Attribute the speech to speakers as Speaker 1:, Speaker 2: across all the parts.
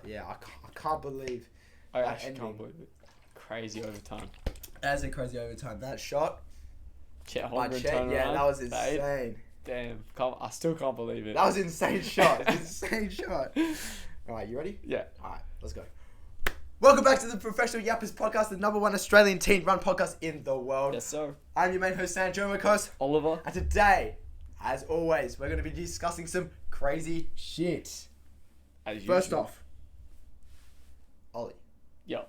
Speaker 1: yeah, I can't believe.
Speaker 2: I actually can't believe it. Crazy overtime.
Speaker 1: That's a crazy overtime. That shot.
Speaker 2: Chet
Speaker 1: By
Speaker 2: Holmgren
Speaker 1: Chet,
Speaker 2: turnaround.
Speaker 1: yeah, that was insane.
Speaker 2: Damn, I still can't believe it.
Speaker 1: That was an insane shot. Insane shot. All right, you ready?
Speaker 2: Yeah.
Speaker 1: All right, let's go. Welcome back to the Professional Yappers podcast, the #1 Australian teen-run podcast in the world.
Speaker 2: Yes, sir.
Speaker 1: I'm your main host, Sam, joined by my host,
Speaker 2: Oliver.
Speaker 1: and today, as always, we're going to be discussing some crazy shit. First off, Ollie.
Speaker 2: Yo.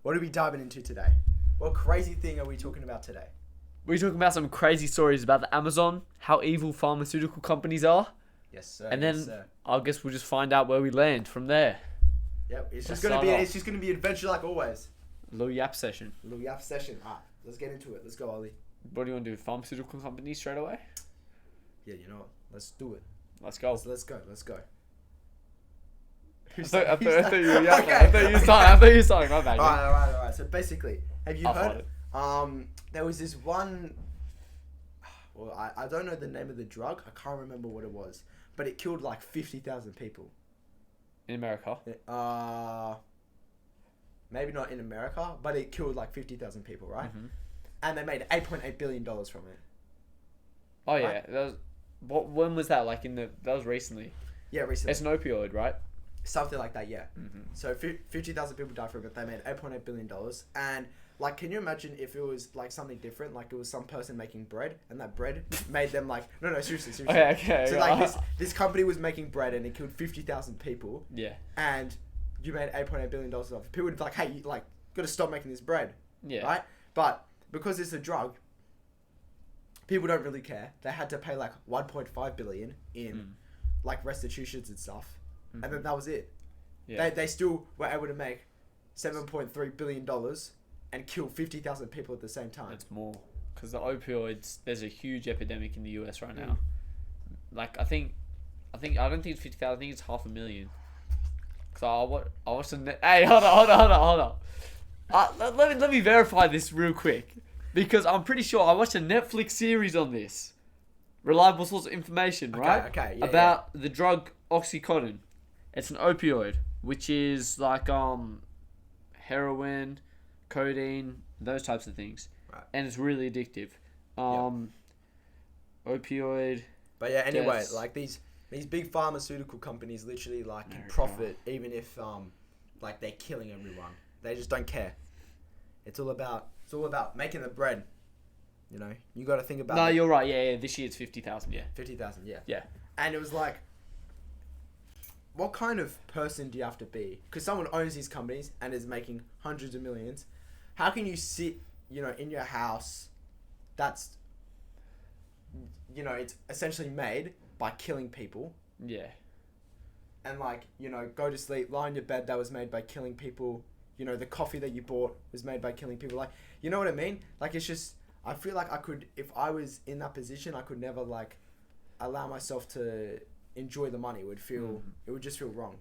Speaker 1: What are we diving into today? What crazy thing are we talking about today?
Speaker 2: We're talking about some crazy stories about the Amazon, how evil pharmaceutical companies are.
Speaker 1: Yes, sir.
Speaker 2: And then I guess we'll just find out where we land from there.
Speaker 1: Yep, it's just gonna be adventure like always.
Speaker 2: A little yap session.
Speaker 1: A little yap session. Alright, let's get into it. Let's go, Ollie.
Speaker 2: What do you want to do? Pharmaceutical companies straight away?
Speaker 1: Yeah, you know what? Let's do it.
Speaker 2: Let's go.
Speaker 1: Let's go.
Speaker 2: I thought you were yapping. Okay. I thought you were starting. My bad.
Speaker 1: Alright. So basically, have you heard? There was this one. Well, I don't know the name of the drug. I can't remember what it was, but it killed like 50,000 people.
Speaker 2: In America?
Speaker 1: Maybe not in America, but it killed like 50,000 people, right?
Speaker 2: Mm-hmm.
Speaker 1: And they made $8.8 billion from it.
Speaker 2: Oh yeah, that was. When was that? That was recently.
Speaker 1: Yeah, recently.
Speaker 2: It's an opioid, right?
Speaker 1: Something like that, yeah.
Speaker 2: Mm-hmm.
Speaker 1: So 50,000 people died from it, but they made $8.8 billion. And like, can you imagine if it was like something different? Like it was some person making bread, and that bread made them like no, seriously.
Speaker 2: Okay.
Speaker 1: So like this company was making bread, and it killed 50,000 people.
Speaker 2: Yeah.
Speaker 1: And you made $8.8 billion off it. People would be like, hey, you like got to stop making this bread.
Speaker 2: Yeah.
Speaker 1: Right. But because it's a drug, people don't really care. They had to pay like 1.5 billion in like restitutions and stuff.
Speaker 2: Mm-hmm.
Speaker 1: And then that was it.
Speaker 2: Yeah.
Speaker 1: They still were able to make $7.3 billion and kill 50,000 people at the same time.
Speaker 2: It's more. Because the opioids, there's a huge epidemic in the US right now. Like, I don't think it's 50,000, I think it's 500,000. Because I watched Hey, hold on. Let me verify this real quick. Because I'm pretty sure I watched a Netflix series on this. Reliable source of information, right?
Speaker 1: Okay, yeah.
Speaker 2: About the drug Oxycontin. It's an opioid, which is like heroin, codeine, those types of things. Right. And it's really addictive. Opioid.
Speaker 1: But yeah, anyway, like these big pharmaceutical companies literally like can profit even if like they're killing everyone. They just don't care. It's all about making the bread. You know, you got to think about.
Speaker 2: No, you're right. Yeah. This year it's 50,000. Yeah.
Speaker 1: 50,000. Yeah.
Speaker 2: Yeah.
Speaker 1: And it was like, what kind of person do you have to be? Because someone owns these companies and is making hundreds of millions. How can you sit, in your house that's, it's essentially made by killing people.
Speaker 2: Yeah.
Speaker 1: And like, go to sleep, lie in your bed that was made by killing people. The coffee that you bought was made by killing people. Like, you know what I mean? Like, it's just, I feel like if I was in that position, I could never like allow myself to enjoy the money. It would just feel wrong.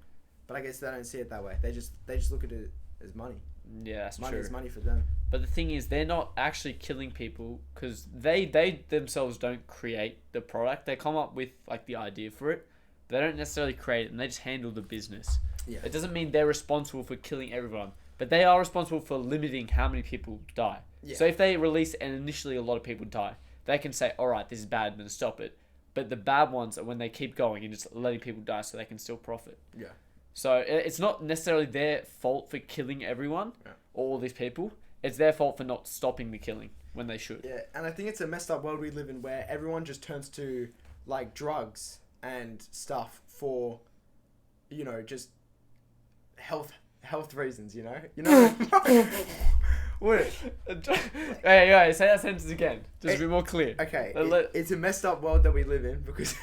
Speaker 1: But I guess they don't see it that way. They just look at it as money.
Speaker 2: Yeah, that's
Speaker 1: money
Speaker 2: true.
Speaker 1: is money for them.
Speaker 2: But the thing is, they're not actually killing people because they themselves don't create the product. They come up with like the idea for it. They don't necessarily create it, and they just handle the business.
Speaker 1: Yeah.
Speaker 2: It doesn't mean they're responsible for killing everyone, but they are responsible for limiting how many people die. Yeah. So if they release and initially a lot of people die, they can say, all right, this is bad, I'm going to stop it. But the bad ones are when they keep going and just letting people die so they can still profit.
Speaker 1: Yeah.
Speaker 2: So it's not necessarily their fault for killing everyone or all these people. It's their fault for not stopping the killing when they should.
Speaker 1: Yeah, and I think it's a messed up world we live in where everyone just turns to like drugs and stuff for, just health reasons, What?
Speaker 2: Hey, say that sentence again. Just to be more clear.
Speaker 1: Okay, it's a messed up world that we live in because...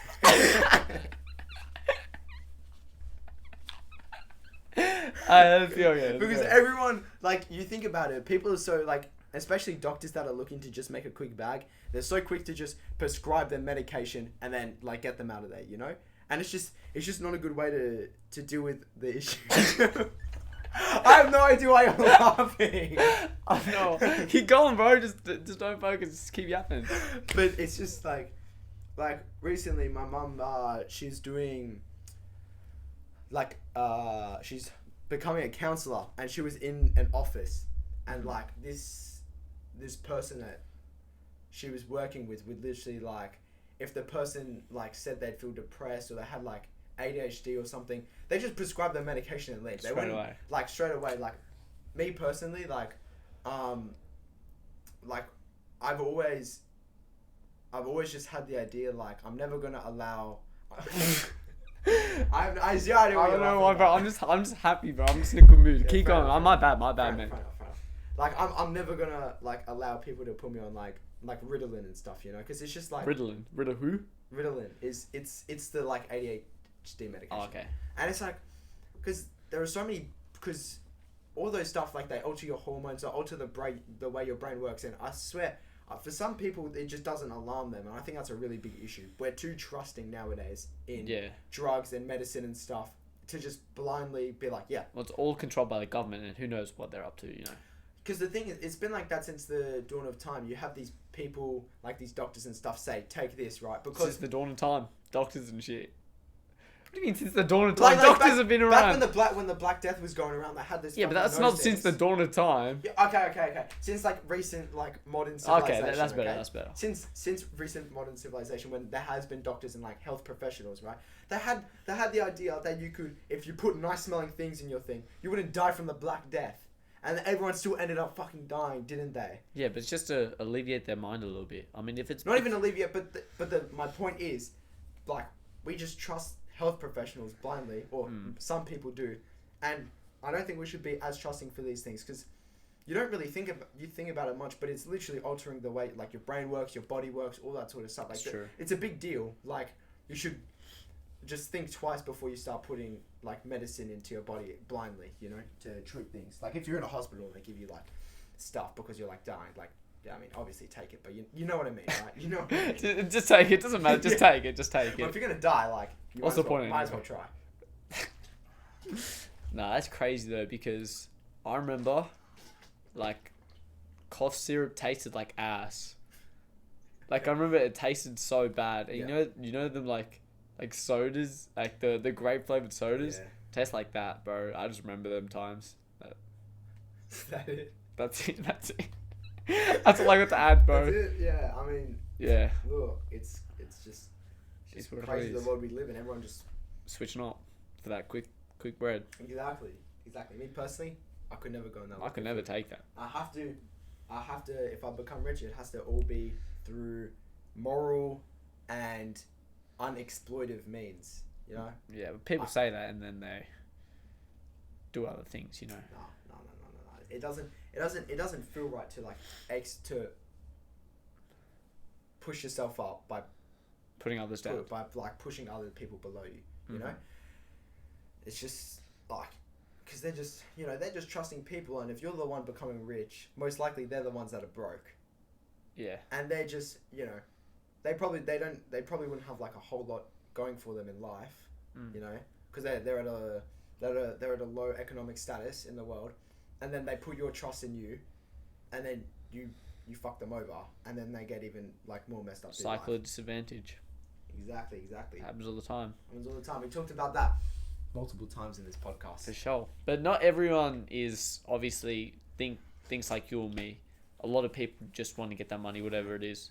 Speaker 1: because everyone, like, you think about it, people are so, like, especially doctors that are looking to just make a quick bag, they're so quick to just prescribe their medication and then, like, get them out of there, And it's just not a good way to deal with the issue. I have no idea why you're laughing.
Speaker 2: I know. Keep going, bro. Just don't focus. Just keep yapping.
Speaker 1: But it's just like recently, my mum, she's doing she's becoming a counselor, and she was in an office, and like this person that she was working with would literally like, if the person like said they'd feel depressed or they had like ADHD or something, they just prescribe their medication and leave. They
Speaker 2: Straight away.
Speaker 1: Like straight away. Like me personally, like I've always just had the idea like I'm never gonna allow. I zero idea.
Speaker 2: I don't know why, bro. I'm just happy, bro. I'm just in a good mood. Keep going.
Speaker 1: Enough,
Speaker 2: My bad, man.
Speaker 1: Fair enough. Like I'm never gonna like allow people to put me on like Ritalin and stuff, you know, because it's just like
Speaker 2: Ritalin who?
Speaker 1: Ritalin is it's the like ADHD medication.
Speaker 2: Oh, okay.
Speaker 1: And it's like, because there are so many, because all those stuff like they alter your hormones or alter the way your brain works, and I swear for some people it just doesn't alarm them, and I think that's a really big issue. We're too trusting nowadays in drugs and medicine and stuff to just blindly be like, yeah.
Speaker 2: Well, it's all controlled by the government, and who knows what they're up to, you know.
Speaker 1: Because the thing is, it's been like that since the dawn of time. You have these people, like these doctors and stuff, say, take this, right? Because
Speaker 2: since the dawn of time, doctors and shit. What do you mean since the dawn of time? Doctors have been around.
Speaker 1: Back when the Black Death was going around, they had this.
Speaker 2: Yeah, but that's not since the dawn of time.
Speaker 1: Yeah, okay. Since like recent like modern civilization.
Speaker 2: Okay, that's better. That's better.
Speaker 1: Since recent modern civilization, when there has been doctors and like health professionals, right? They had the idea that you could, if you put nice smelling things in your thing, you wouldn't die from the Black Death. And everyone still ended up fucking dying, didn't they?
Speaker 2: Yeah, but it's just to alleviate their mind a little bit. I mean, if it's
Speaker 1: not even alleviate, but my point is, like, we just trust health professionals blindly, or some people do, and I don't think we should be as trusting for these things, because you don't really think about it much, but it's literally altering the way like your brain works, your body works, all that sort of stuff. Like, it's a big deal. Like, you should just think twice before you start putting like medicine into your body blindly, you know, to treat things. Like if you're in a hospital and they give you like stuff because you're like dying, like, yeah, I mean, obviously take it, but you know what I mean, right? You know what I mean?
Speaker 2: Just take it. Doesn't matter. Just take it. Just take it.
Speaker 1: Well, if you're gonna die, like,
Speaker 2: what's the point?
Speaker 1: Might as well try.
Speaker 2: Nah, that's crazy though, because I remember, like, cough syrup tasted like ass. Like I remember it tasted so bad, and you know them like sodas, like the grape flavored sodas, taste like that, bro. I just remember them times.
Speaker 1: Is that it?
Speaker 2: That's it. That's all I got to add, bro.
Speaker 1: That's it. Yeah, I mean.
Speaker 2: Yeah.
Speaker 1: Look, it's just crazy the world we live in. Everyone just
Speaker 2: switching up for that quick bread.
Speaker 1: Exactly. Me personally, I could never go in that.
Speaker 2: I could never take that.
Speaker 1: I have to. If I become rich, it has to all be through moral and unexploitive means, you know.
Speaker 2: Yeah, but people say that and then they do other things, you know.
Speaker 1: No. It doesn't feel right to like to push yourself up by
Speaker 2: putting others down,
Speaker 1: by like pushing other people below you. You know, it's just like, because they're just trusting people, and if you're the one becoming rich, most likely they're the ones that are broke. Yeah. And they're just, you know, they probably wouldn't have like a whole lot going for them in life, you know, because they're at a low economic status in the world, and then they put your trust in you, and then you fuck them over, and then they get even like more messed up.
Speaker 2: Cycle of disadvantage.
Speaker 1: Exactly.
Speaker 2: Happens all the time.
Speaker 1: We talked about that multiple times in this podcast.
Speaker 2: For sure. But not everyone is obviously thinks like you or me. A lot of people just want to get that money, whatever it is,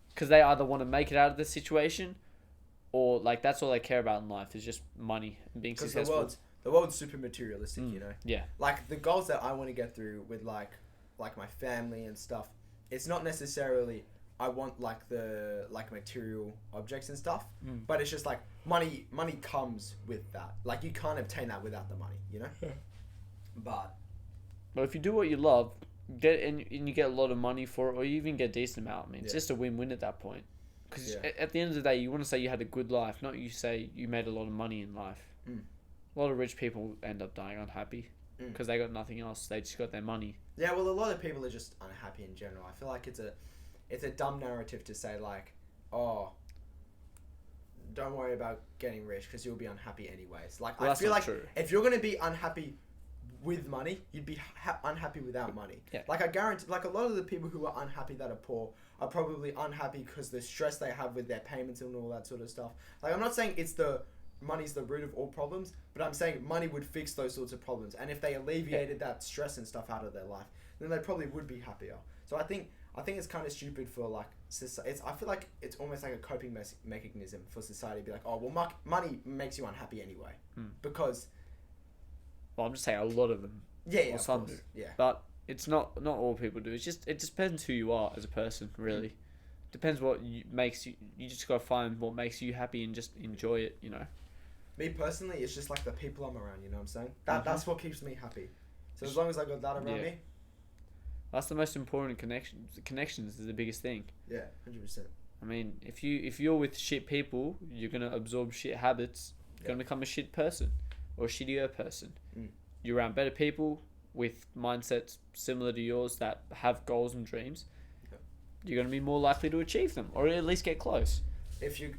Speaker 2: because they either want to make it out of the situation, or like that's all they care about in life is just money and being successful.
Speaker 1: The world's super materialistic, you know.
Speaker 2: Yeah.
Speaker 1: Like the goals that I want to get through with like my family and stuff, it's not necessarily I want like the material objects and stuff, but it's just like money comes with that. Like you can't obtain that without the money, you know. But
Speaker 2: if you do what you love, and you get a lot of money for it, or you even get a decent amount, I mean, it's just a win-win at that point. Because at the end of the day, you want to say you had a good life, not you say you made a lot of money in life. A lot of rich people end up dying unhappy because they got nothing else. They just got their money. Yeah, well, a lot of people are just unhappy in general. I feel like it's a dumb narrative to say like, oh, don't worry about getting rich because you'll be unhappy anyways. Like, well, I feel like if you're going to be unhappy with money, you'd be unhappy without money. Yeah. Like I guarantee, like a lot of the people who are unhappy that are poor are probably unhappy because the stress they have with their payments and all that sort of stuff. Like I'm not saying it's the
Speaker 1: money's the root of all problems, but I'm saying money would fix those sorts of problems. And if they alleviated that stress and stuff out of their life, then they probably would be happier. So I think it's kind of stupid for like I feel like it's almost like a coping mechanism for society to be like, oh well, money makes you unhappy anyway, because.
Speaker 2: Well, I'm just saying a lot of them.
Speaker 1: Yeah,
Speaker 2: or some do.
Speaker 1: Yeah.
Speaker 2: But it's not all people do. It just depends who you are as a person, really. Depends what makes you. You just gotta find what makes you happy and just enjoy it. You know.
Speaker 1: Me personally, it's just like the people I'm around. You know what I'm saying? That's what keeps me happy. So as long as I got that around me.
Speaker 2: That's the most important connection. Connections is the biggest thing.
Speaker 1: Yeah, 100%.
Speaker 2: I mean, if you're with shit people, you're gonna absorb shit habits. You're gonna become a shit person or a shittier person. You're around better people with mindsets similar to yours that have goals and dreams. You're gonna be more likely to achieve them or at least get close.
Speaker 1: If you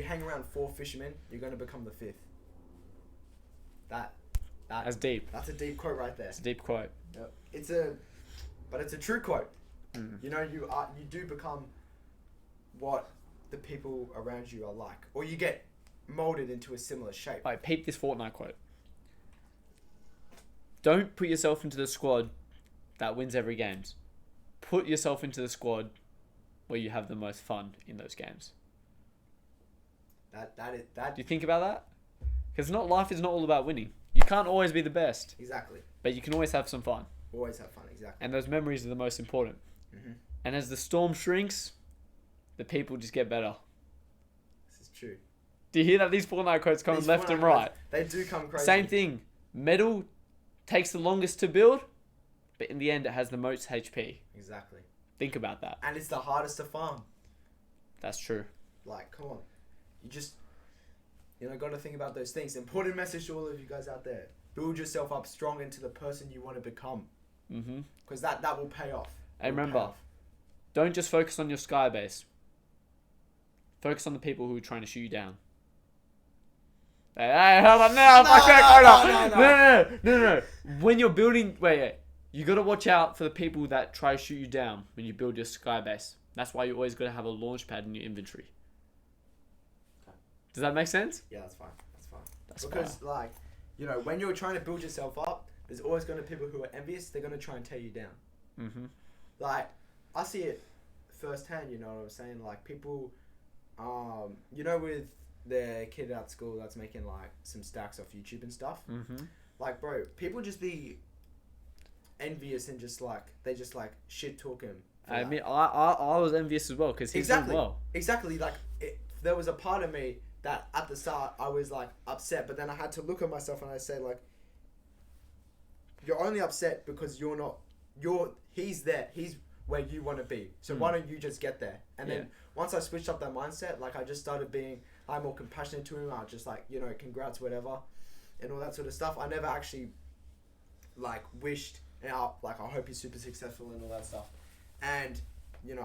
Speaker 1: hang around 4 fishermen, you're gonna become the 5th. That's
Speaker 2: deep.
Speaker 1: That's a deep quote right there.
Speaker 2: It's a deep quote.
Speaker 1: Yep. It's a true quote. You know, you do become what the people around you are like, or you get molded into a similar shape.
Speaker 2: Alright, peep this Fortnite quote. Don't put yourself into the squad that wins every games. Put yourself into the squad where you have the most fun in those games.
Speaker 1: That.
Speaker 2: Do you think about that? Because life is not all about winning. You can't always be the best.
Speaker 1: Exactly.
Speaker 2: But you can always have some fun.
Speaker 1: Always have fun, exactly.
Speaker 2: And those memories are the most important.
Speaker 1: Mm-hmm.
Speaker 2: And as the storm shrinks, the people just get better.
Speaker 1: This is true.
Speaker 2: Do you hear that? These Fortnite quotes come left and right.
Speaker 1: They do come crazy.
Speaker 2: Same thing. Metal takes the longest to build, but in the end it has the most HP.
Speaker 1: Exactly.
Speaker 2: Think about that.
Speaker 1: And it's the hardest to farm.
Speaker 2: That's true.
Speaker 1: Like, come on. You just, got to think about those things. Important message to all of you guys out there. Build yourself up strong into the person you want to become. Because that will pay off.
Speaker 2: And remember, don't just focus on your sky base. Focus on the people who are trying to shoot you down. Hey, hold on now. No. When you're building, wait. You got to watch out for the people that try to shoot you down when you build your sky base. That's why you always got to have a launch pad in your inventory. Okay. Does that make sense?
Speaker 1: Yeah, that's fine. Because, when you're trying to build yourself up, there's always going to be people who are envious. They're going to try and tear you down. Like, I see it firsthand, you know what I'm saying? Like, people, with their kid at school that's making, some stacks off YouTube and stuff. Like, bro, people just be envious and they just shit talk him.
Speaker 2: I mean, I was envious as well because he's doing well.
Speaker 1: Exactly. There was a part of me that at the start I was upset, but then I had to look at myself and I say you're only upset because he's there. He's where you want to be. So why don't you just get there? And then once I switched up that mindset, I just started being more compassionate to him. I just congrats, whatever, and all that sort of stuff. I never actually wished, and I hope he's super successful and all that stuff. And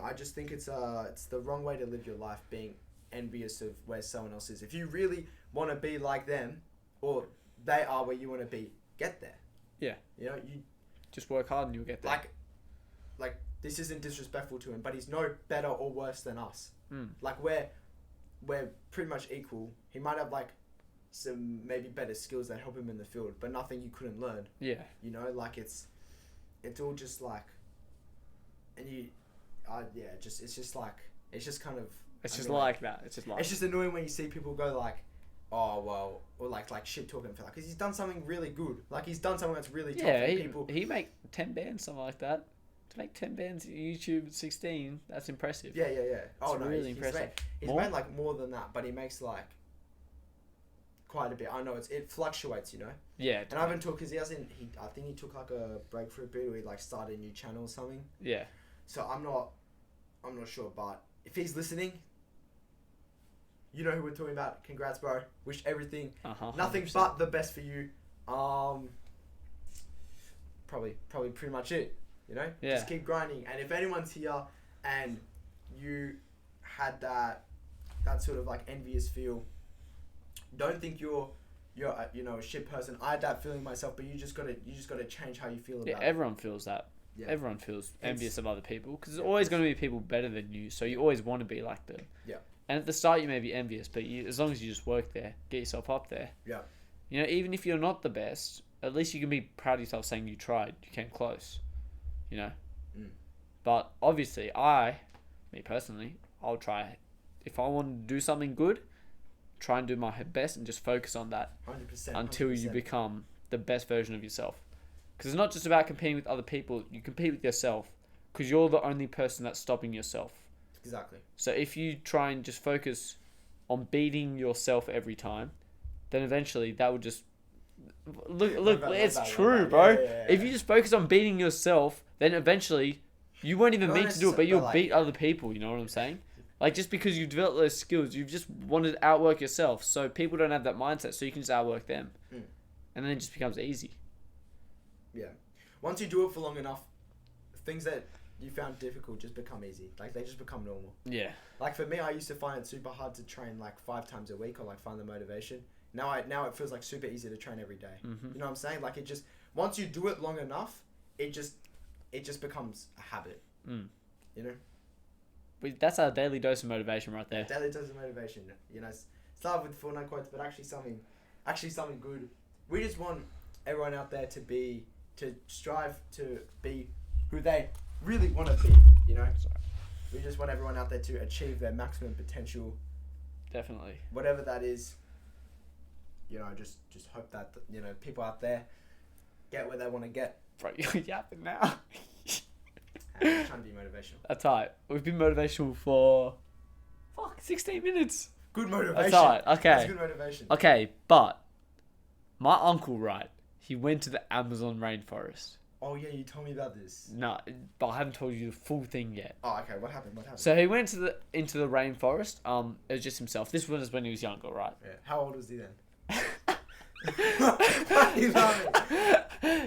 Speaker 1: I just think it's the wrong way to live your life, being envious of where someone else is. If you really want to be like them, or they are where you want to be, get there.
Speaker 2: Yeah.
Speaker 1: You
Speaker 2: just work hard and you'll get there.
Speaker 1: This isn't disrespectful to him, but he's no better or worse than us. We're pretty much equal. He might have some maybe better skills that help him in the field, but nothing you couldn't learn.
Speaker 2: Yeah.
Speaker 1: It's all just and it's just annoying when you see people go oh well, or shit talking for because he's done something really good. He's done something that's really tough for people.
Speaker 2: He make 10 bands, something like that. To make 10 bands on YouTube at 16, that's impressive.
Speaker 1: Yeah.
Speaker 2: Oh no, really impressive.
Speaker 1: He's made more than that, but he makes quite a bit. I know it fluctuates,
Speaker 2: Yeah.
Speaker 1: And I haven't talked because I think he took a break for a bit, or he started a new channel or something.
Speaker 2: Yeah.
Speaker 1: So I'm not sure, but if he's listening, you know who we're talking about. Congrats, bro. Wish everything, nothing 100%. But the best for you. Probably pretty much it. Yeah. Just keep grinding. And if anyone's here and you had that sort of envious feel, don't think you're a shit person. I had that feeling myself, but you just gotta change how you feel about it.
Speaker 2: Everyone feels that. Yeah. Everyone feels envious of other people because there's always going to be people better than you, so you always want to be like them.
Speaker 1: Yeah.
Speaker 2: And at the start, you may be envious, but as long as you just work there, get yourself up there.
Speaker 1: Yeah.
Speaker 2: You know, even if you're not the best, at least you can be proud of yourself saying you tried, you came close. You know?
Speaker 1: Mm.
Speaker 2: But obviously, me personally, I'll try. If I want to do something good, try and do my best and just focus on that
Speaker 1: 100%.
Speaker 2: until you become the best version of yourself. Because it's not just about competing with other people, you compete with yourself because you're the only person that's stopping yourself.
Speaker 1: Exactly.
Speaker 2: So if you try and just focus on beating yourself every time, then eventually that will just look. It's true, bro.
Speaker 1: Yeah.
Speaker 2: If you just focus on beating yourself, then eventually you won't even mean to do it, but you'll beat other people. You know what I'm saying? Like just because you develop those skills, you've just wanted to outwork yourself. So people don't have that mindset, so you can just outwork them, and then it just becomes easy.
Speaker 1: Yeah. Once you do it for long enough, things that you found difficult just become easy. Like they just become normal.
Speaker 2: Yeah.
Speaker 1: Like for me, I used to find it super hard to train like 5 times a week or like find the motivation. Now it feels like super easy to train every day.
Speaker 2: Mm-hmm.
Speaker 1: You know what I'm saying? Like it just once you do it long enough, it just becomes a habit. You know.
Speaker 2: That's our daily dose of motivation right there.
Speaker 1: Daily dose of motivation. You know, start with Fortnite quotes, but actually something good. We just want everyone out there to strive to be who they really want to be. You know. We just want everyone out there to achieve their maximum potential.
Speaker 2: Definitely.
Speaker 1: Whatever that is. You know, just hope that people out there get where they want to get.
Speaker 2: Bro, you're yapping now.
Speaker 1: I'm trying to be motivational.
Speaker 2: That's alright. We've been motivational for 16 minutes.
Speaker 1: Good motivation.
Speaker 2: That's alright. Okay.
Speaker 1: That's good motivation.
Speaker 2: Okay, but my uncle, right? He went to the Amazon rainforest.
Speaker 1: Oh yeah, you told me about this.
Speaker 2: No, but I haven't told you the full thing yet.
Speaker 1: Oh, okay. What happened?
Speaker 2: So he went into the rainforest. It was just himself. This was when he was younger, right?
Speaker 1: Yeah. How old was he then?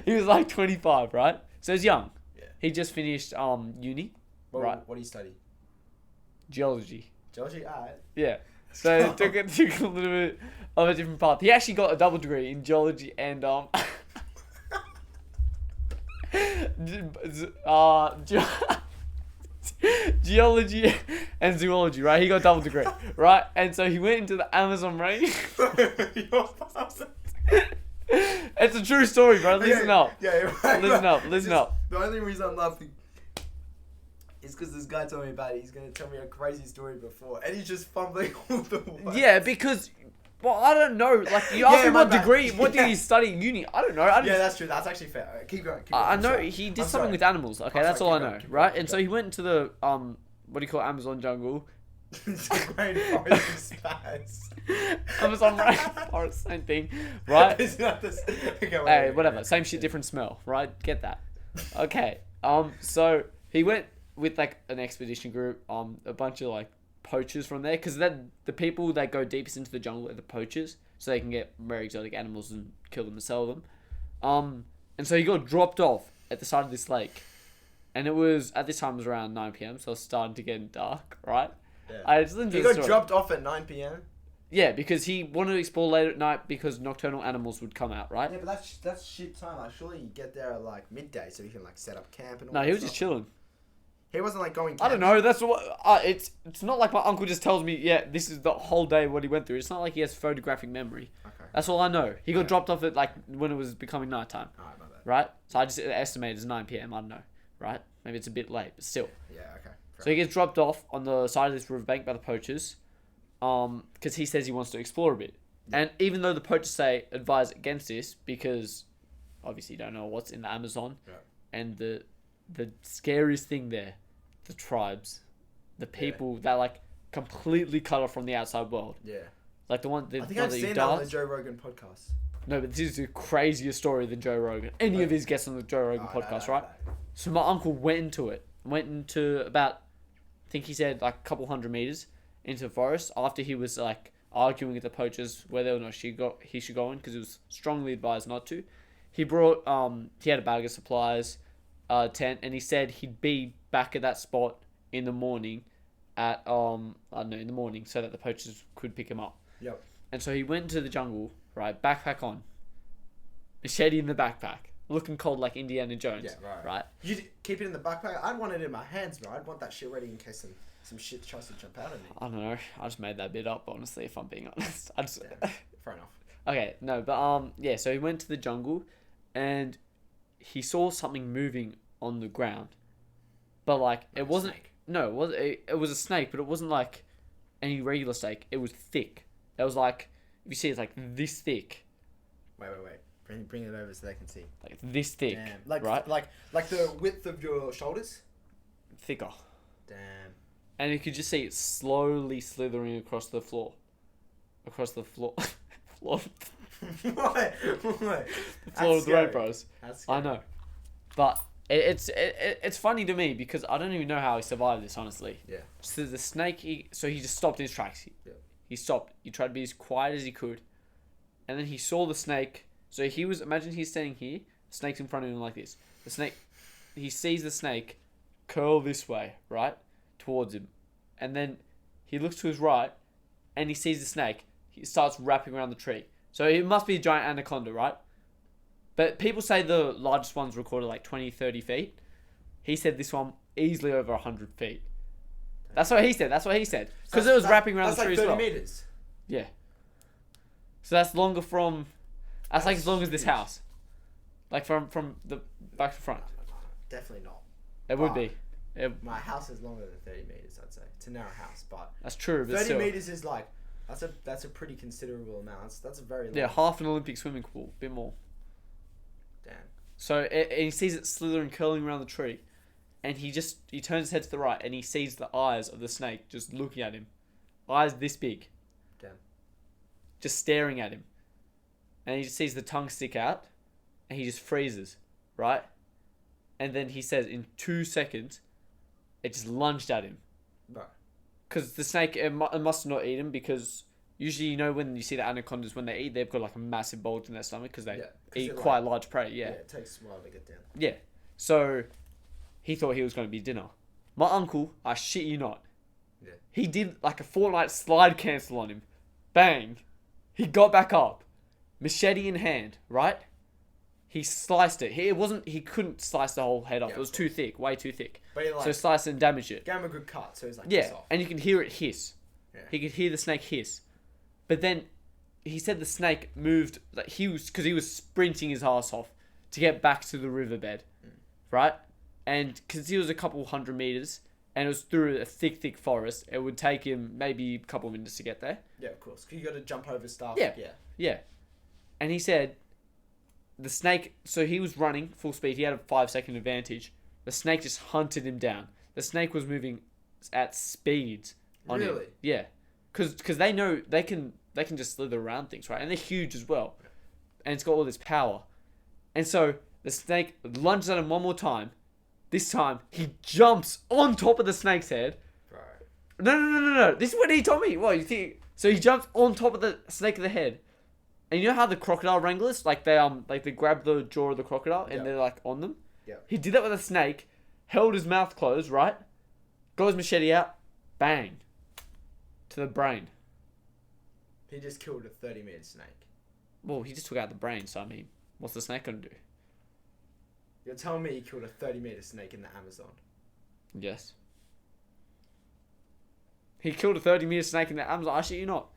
Speaker 2: He was like 25, right? So he's young.
Speaker 1: Yeah.
Speaker 2: He just finished uni. Right.
Speaker 1: What do you study?
Speaker 2: Geology.
Speaker 1: Geology. Alright.
Speaker 2: Yeah. So took a little bit of a different path. He actually got a double degree in geology and geology and zoology, right? He got a double degree, right? And so he went into the Amazon rain. It's a true story, bro. Listen up.
Speaker 1: Yeah, right.
Speaker 2: Listen up.
Speaker 1: The only reason I'm laughing is because this guy told me about it. He's going to tell me a crazy story before, and he's just fumbling all the way.
Speaker 2: Yeah, because... Well, I don't know. Like, you asked me what degree, what did he study in uni? I don't know.
Speaker 1: Yeah, that's true. That's actually fair. Right, keep going.
Speaker 2: I know he did something with animals. Okay, that's all I know, right? And so he went into the, what do you call it, Amazon jungle.
Speaker 1: Rainforest space.
Speaker 2: Amazon rainforest, same thing, right?
Speaker 1: It's not this. Okay,
Speaker 2: Hey, whatever. Same shit, different smell, right? Get that. Okay. So he went with like an expedition group, a bunch of like poachers from there, because the people that go deepest into the jungle are the poachers, so they can get very exotic animals and kill them and sell them. And so he got dropped off at the side of this lake, and it was at this time it was around 9 p.m. So it was starting to get dark, right?
Speaker 1: Yeah. He got dropped off at 9 p.m.
Speaker 2: Yeah, because he wanted to explore late at night because nocturnal animals would come out, right?
Speaker 1: Yeah, but that's shit time. Like, surely you get there at like midday so you can like set up camp and all
Speaker 2: No,
Speaker 1: that
Speaker 2: he was
Speaker 1: stuff.
Speaker 2: just chilling.
Speaker 1: He wasn't like going camping.
Speaker 2: I don't know. That's what. It's not like my uncle just tells me. Yeah, this is the whole day what he went through. It's not like he has photographic memory.
Speaker 1: Okay.
Speaker 2: That's all I know. He got dropped off at like when it was becoming nighttime.
Speaker 1: Alright, my bad.
Speaker 2: Right. So I just estimate it's 9 p.m. I don't know. Right. Maybe it's a bit late, but still.
Speaker 1: Yeah. Okay.
Speaker 2: So he gets dropped off on the side of this riverbank by the poachers, because he says he wants to explore a bit. And even though the poachers say advise against this because obviously you don't know what's in the Amazon, and the scariest thing there, the tribes, the people that like completely cut off from the outside world.
Speaker 1: Yeah.
Speaker 2: Like the one
Speaker 1: I think I've seen that on the Joe Rogan podcast.
Speaker 2: No, but this is a crazier story than Joe Rogan. Any of his guests on the Joe Rogan podcast, right?
Speaker 1: No.
Speaker 2: So my uncle went into it. Went into about, I think he said like a couple hundred meters into the forest after he was like arguing with the poachers whether or not he should go in because it was strongly advised not to. He brought he had a bag of supplies, tent, and he said he'd be back at that spot in the morning at I don't know, in the morning so that the poachers could pick him up.
Speaker 1: Yep.
Speaker 2: And so he went into the jungle, right, backpack on, machete in the backpack, looking cold like Indiana Jones.
Speaker 1: Yeah, right.
Speaker 2: Right.
Speaker 1: You keep it in the backpack. I'd want it in my hands, bro. I'd want that shit ready in case some shit tries to jump out at me.
Speaker 2: I don't know. I just made that bit up, honestly, if I'm being honest.
Speaker 1: Fair enough.
Speaker 2: Okay, no, but yeah. So he went to the jungle, and he saw something moving on the ground, but like it wasn't.
Speaker 1: Snake.
Speaker 2: No, it was a snake, but it wasn't like any regular snake. It was thick. It was like, if you see, it's like this thick.
Speaker 1: Wait. Bring it over so they can see.
Speaker 2: Like this thick.
Speaker 1: Damn. Like
Speaker 2: right?
Speaker 1: Like the width of your shoulders.
Speaker 2: Thicker.
Speaker 1: Damn.
Speaker 2: And you could just see it slowly slithering across the floor. Across the floor. floor.
Speaker 1: What?
Speaker 2: The floor of the road, bros.
Speaker 1: That's scary.
Speaker 2: I know. But it's funny to me because I don't even know how he survived this, honestly.
Speaker 1: Yeah.
Speaker 2: So the snake, he just stopped in his tracks. He stopped. He tried to be as quiet as he could. And then he saw the snake. So imagine he's standing here. The snake's in front of him like this. The snake, he sees the snake curl this way, right? Towards him. And then he looks to his right and he sees the snake. He starts wrapping around the tree. So it must be a giant anaconda, right? But people say the largest one's recorded like 20, 30 feet. He said this one easily over 100 feet. That's what he said. Because it was wrapping around the tree as well.
Speaker 1: That's like 30 meters.
Speaker 2: Yeah. So that's longer from... That's like as long as this house. Like from the back to front.
Speaker 1: No. Definitely not.
Speaker 2: It would be.
Speaker 1: My house is longer than 30 meters, I'd say. It's a narrow house, but...
Speaker 2: That's true, but
Speaker 1: 30
Speaker 2: still.
Speaker 1: meters is like... That's a pretty considerable amount. That's a very long...
Speaker 2: Yeah, half an Olympic swimming pool. Bit more.
Speaker 1: Damn.
Speaker 2: So he sees it slithering, curling around the tree. And he turns his head to the right and he sees the eyes of the snake just looking at him. Eyes this big.
Speaker 1: Damn.
Speaker 2: Just staring at him. And he just sees the tongue stick out. And he just freezes. Right? And then he says in 2 seconds, it just lunged at him.
Speaker 1: Bro.
Speaker 2: Because the snake, it must not eat him because usually, when you see the anacondas, when they eat, they've got like a massive bulge in their stomach because they eat quite large prey. Yeah.
Speaker 1: Yeah, it takes a while to get down.
Speaker 2: Yeah. So he thought he was going to be dinner. My uncle, I shit you not.
Speaker 1: Yeah. He
Speaker 2: did like a Fortnite slide cancel on him. Bang. He got back up. Machete in hand, right? He sliced it. He couldn't slice the whole head off.
Speaker 1: Yeah,
Speaker 2: it was too thick, way too thick.
Speaker 1: But he
Speaker 2: So sliced it and damaged it.
Speaker 1: gave him a good cut, so he's like,
Speaker 2: Yeah,
Speaker 1: this off.
Speaker 2: and you can hear it hiss.
Speaker 1: Yeah.
Speaker 2: He could hear the snake hiss. But then he said the snake moved, like because he was sprinting his ass off to get back to the riverbed, right? And because he was a couple 100 meters and it was through a thick forest, it would take him maybe a couple minutes to get there.
Speaker 1: Yeah, of course. 'Cause you got to jump over stuff.
Speaker 2: Yeah.
Speaker 1: Yeah.
Speaker 2: Yeah. And he said the snake, so he was running full speed. He had a 5-second advantage. The snake just hunted him down. The snake was moving at speeds on him.
Speaker 1: Really?
Speaker 2: Yeah. Because they know they can just slither around things, right? And they're huge as well. And it's got all this power. And so the snake lunges at him one more time. This time, he jumps on top of the snake's head.
Speaker 1: Bro.
Speaker 2: No. This is what he told me. What, you think? So he jumps on top of the snake of the head. And you know how the crocodile wranglers, like they grab the jaw of the crocodile and they're like on them?
Speaker 1: Yeah.
Speaker 2: He did that with a snake, held his mouth closed, right? Got his machete out, bang. To the brain.
Speaker 1: He just killed a 30-meter snake.
Speaker 2: Well, he just took out the brain, so I mean, what's the snake gonna do?
Speaker 1: You're telling me he killed a 30-meter snake in the Amazon?
Speaker 2: Yes. He killed a 30-meter snake in the Amazon, I shit you not.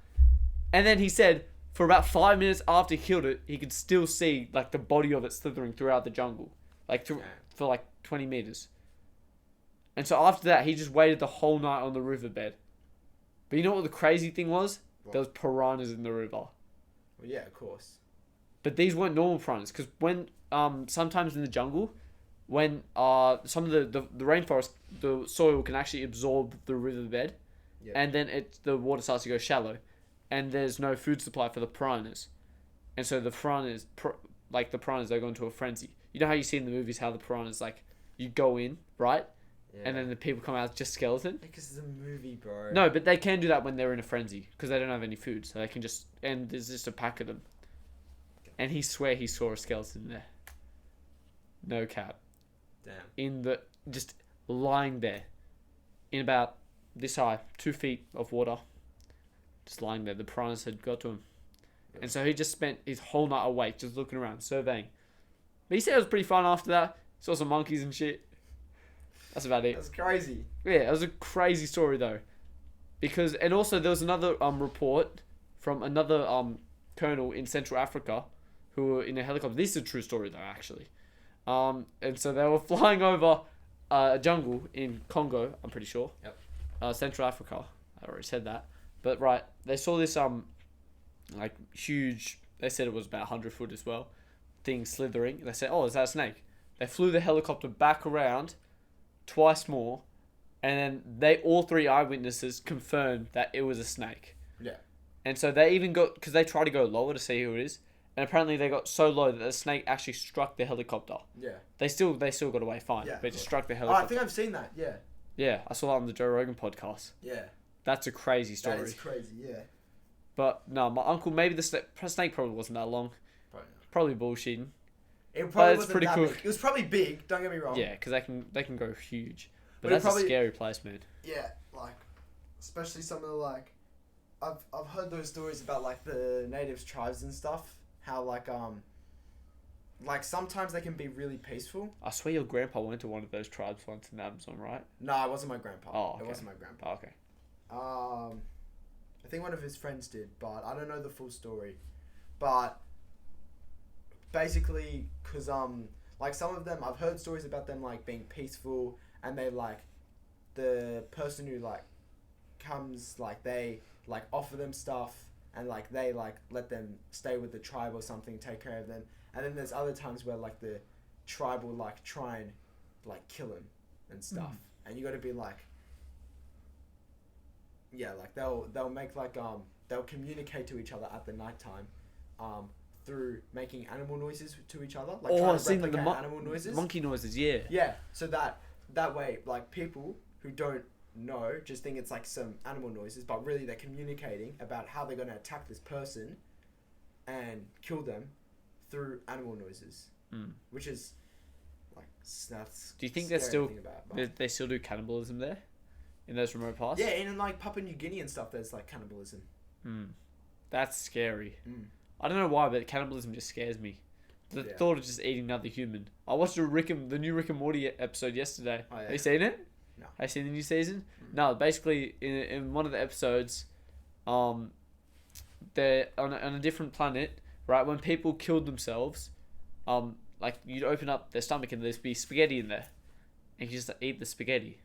Speaker 2: And then he said, for about 5 minutes after he killed it, he could still see like the body of it slithering throughout the jungle. Like for like 20 meters. And so after that, he just waited the whole night on the riverbed. But you know what the crazy thing was?
Speaker 1: What?
Speaker 2: There was piranhas in the river.
Speaker 1: Well, yeah, of course.
Speaker 2: But these weren't normal piranhas. Because when, sometimes in the jungle, when some of the rainforest, the soil can actually absorb the riverbed.
Speaker 1: Yeah.
Speaker 2: And then the water starts to go shallow. And there's no food supply for the piranhas. And so the piranhas, they go into a frenzy. You know how you see in the movies how the piranhas, like, you go in, right?
Speaker 1: Yeah.
Speaker 2: And then the people come out just skeleton.
Speaker 1: Because it's a movie, bro.
Speaker 2: No, but they can do that when they're in a frenzy. Because they don't have any food. So they can just... And there's just a pack of them. And he swear he saw a skeleton there. No cap.
Speaker 1: Damn.
Speaker 2: Just lying there. In about this high. 2 feet of water. Just lying there. The piranhas had got to him. And so he just spent his whole night awake, just looking around, surveying. But he said it was pretty fun after that. Saw some monkeys and shit. That's about it.
Speaker 1: That's crazy.
Speaker 2: Yeah, it was a crazy story though, because and also there was another report from another colonel in Central Africa, who were in a helicopter. This is a true story though, actually. And so they were flying over a jungle in Congo. I'm pretty sure.
Speaker 1: Yep.
Speaker 2: Central Africa. I already said that, but right, they saw this like huge. They said it was about 100 foot as well. Thing slithering. They said, "Oh, is that a snake?" They flew the helicopter back around twice more, and then all three eyewitnesses confirmed that it was a snake.
Speaker 1: Yeah.
Speaker 2: And so they even got, because they tried to go lower to see who it is, and apparently they got so low that the snake actually struck the helicopter.
Speaker 1: Yeah.
Speaker 2: They still got away fine, but it just struck the
Speaker 1: Oh,
Speaker 2: helicopter.
Speaker 1: I think I've seen that. Yeah.
Speaker 2: Yeah, I saw that on the Joe Rogan podcast.
Speaker 1: Yeah.
Speaker 2: That's a crazy story.
Speaker 1: That is crazy. Yeah.
Speaker 2: But no, my uncle, maybe the snake probably wasn't that long. Probably bullshitting.
Speaker 1: It probably
Speaker 2: it's
Speaker 1: wasn't
Speaker 2: pretty
Speaker 1: that
Speaker 2: cool.
Speaker 1: big. It was probably big. Don't get me wrong.
Speaker 2: Yeah, because they can go huge. But
Speaker 1: But it
Speaker 2: that's
Speaker 1: probably-
Speaker 2: a scary place, man.
Speaker 1: Yeah, like, especially some of the like, I've heard those stories about like the natives tribes and stuff. How like sometimes they can be really peaceful.
Speaker 2: I swear your grandpa went to one of those tribes once in the Amazon, right?
Speaker 1: No, it wasn't my grandpa.
Speaker 2: Oh, okay.
Speaker 1: It wasn't my grandpa.
Speaker 2: Oh, okay.
Speaker 1: I think one of his friends did, but I don't know the full story. But basically, cause like some of them, I've heard stories about them like being peaceful, and they like the person who like comes, like they like offer them stuff, and like they like let them stay with the tribe or something, take care of them. And then there's other times where like the tribe will like try and like kill him and stuff, and you got to be like, yeah, like they'll make like they'll communicate to each other at the nighttime, through making animal noises to each other, like trying to replicate animal noises.
Speaker 2: Monkey noises, yeah.
Speaker 1: Yeah, so that way, like people who don't know just think it's like some animal noises, but really they're communicating about how they're gonna attack this person and kill them through animal noises, which is like that's.
Speaker 2: Do you think they still do cannibalism there, in those remote parts?
Speaker 1: Yeah, and in like Papua New Guinea and stuff, there's like cannibalism.
Speaker 2: That's scary. I don't know why, but cannibalism just scares me. The thought of just eating another human. I watched the new Rick and Morty episode yesterday.
Speaker 1: Oh, yeah.
Speaker 2: Have you seen it?
Speaker 1: No.
Speaker 2: Have you seen the new season? No, basically in one of the episodes, they're on a different planet, right? When people killed themselves, like you'd open up their stomach and there'd be spaghetti in there, and you just eat the spaghetti.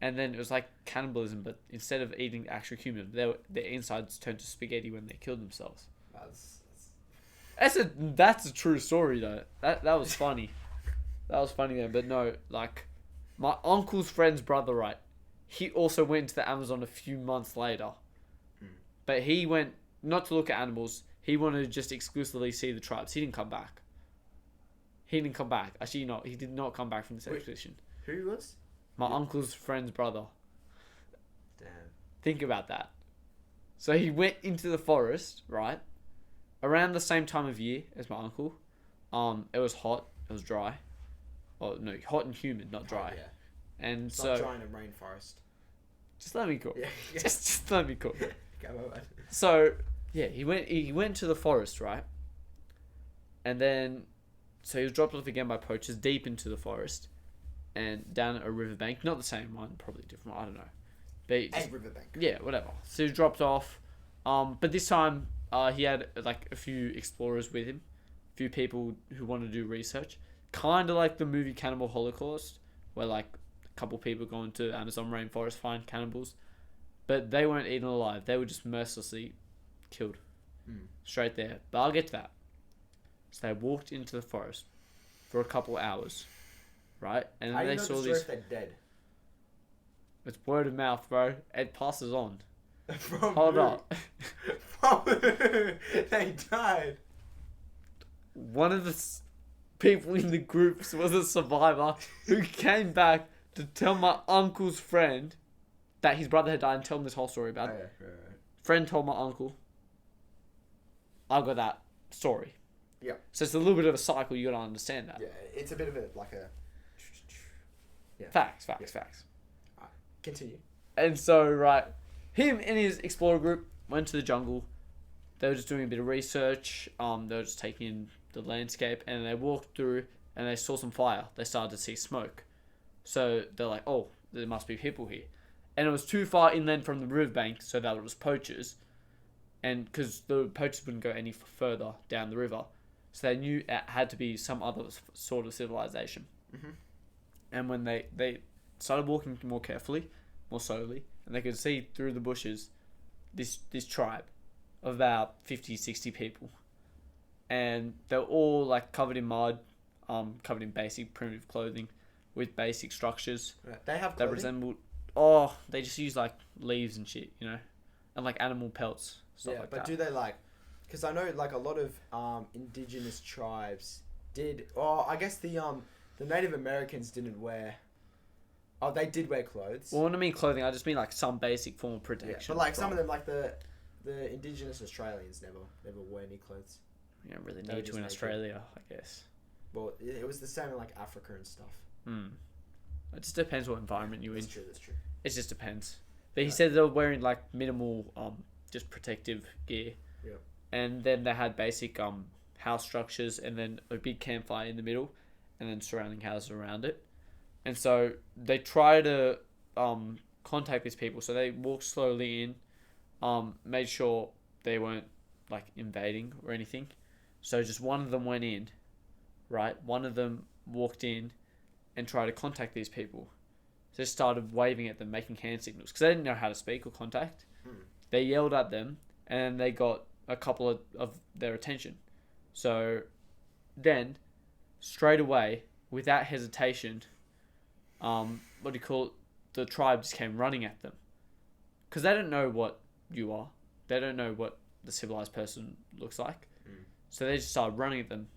Speaker 2: And then it was like cannibalism, but instead of eating the actual human, their insides turned to spaghetti when they killed themselves. That's a true story though. That was funny. That was funny though. But no, like my uncle's friend's brother, right? He also went to the Amazon a few months later, but he went not to look at animals. He wanted to just exclusively see the tribes. He didn't come back. Actually, no, he did not come back from this expedition.
Speaker 1: Who was?
Speaker 2: My uncle's friend's brother.
Speaker 1: Damn.
Speaker 2: Think about that. So he went into the forest, right? Around the same time of year as my uncle. It was hot. It was dry. Oh no, hot and humid, not dry.
Speaker 1: Oh, yeah.
Speaker 2: And
Speaker 1: It's
Speaker 2: so
Speaker 1: not dry in a rainforest.
Speaker 2: just let me cook.
Speaker 1: Yeah.
Speaker 2: Just let me cook.
Speaker 1: Go on.
Speaker 2: So yeah, he went to the forest, right? And then so he was dropped off again by poachers deep into the forest and down a riverbank. Not the same one, probably different one, I don't know. But
Speaker 1: A riverbank.
Speaker 2: yeah, whatever. So he was dropped off. But this time he had like a few explorers with him, a few people who wanted to do research, kind of like the movie Cannibal Holocaust, where like a couple people go into Amazon rainforest, find cannibals, but they weren't eaten alive. They were just mercilessly killed straight there. But I'll get to that. So they walked into the forest for a couple hours, right? And
Speaker 1: How do
Speaker 2: they
Speaker 1: you know
Speaker 2: saw
Speaker 1: the story
Speaker 2: these.
Speaker 1: if they're dead?
Speaker 2: It's word of mouth, bro. It passes on.
Speaker 1: From
Speaker 2: Hold
Speaker 1: who?
Speaker 2: up.
Speaker 1: From who? They died.
Speaker 2: One of the people in the groups was a survivor who came back to tell my uncle's friend that his brother had died and tell him this whole story about it.
Speaker 1: Right.
Speaker 2: Friend told my uncle. I got that story.
Speaker 1: Yeah.
Speaker 2: So it's a little bit of a cycle. You got to understand that.
Speaker 1: Yeah, it's a bit of a like a. Yeah.
Speaker 2: Facts.
Speaker 1: Continue.
Speaker 2: And so, right, him and his explorer group went to the jungle. They were just doing a bit of research. They were just taking in the landscape, and they walked through, and they saw some fire. They started to see smoke. So they're like, oh, there must be people here. And it was too far inland from the riverbank so that it was poachers. And because the poachers wouldn't go any further down the river. So they knew it had to be some other sort of civilization.
Speaker 1: Mm-hmm.
Speaker 2: And when they started walking more carefully, more slowly, and they could see through the bushes this tribe of about 50, 60 people. And they're all like covered in mud, covered in basic primitive clothing with basic structures.
Speaker 1: Right. They have
Speaker 2: that
Speaker 1: clothing?
Speaker 2: resembled they just use like leaves and shit, you know, and like animal pelts, stuff like
Speaker 1: but
Speaker 2: that.
Speaker 1: do they like, because I know like a lot of indigenous tribes did, I guess the Native Americans didn't wear, they did wear clothes.
Speaker 2: Well, when I mean clothing, I just mean like some basic form of protection.
Speaker 1: But like some of them, like the indigenous Australians never wear any clothes.
Speaker 2: You don't really
Speaker 1: They were
Speaker 2: need to
Speaker 1: just
Speaker 2: in
Speaker 1: naked.
Speaker 2: Australia, I guess.
Speaker 1: Well, it was the same in like Africa and stuff.
Speaker 2: It just depends what environment you're in.
Speaker 1: That's true.
Speaker 2: It just depends. But he said they were wearing like minimal, just protective gear.
Speaker 1: Yeah.
Speaker 2: And then they had basic house structures, and then a big campfire in the middle, and then surrounding houses around it. And so they try to contact these people. So they walked slowly in, made sure they weren't like invading or anything. So just one of them went in, right? One of them walked in and tried to contact these people. So they started waving at them, making hand signals, because they didn't know how to speak or contact. They yelled at them, and they got a couple of their attention. So then, straight away, without hesitation, the tribe just came running at them. Because they don't know what you are. They don't know what the civilized person looks like. So they just started running at them,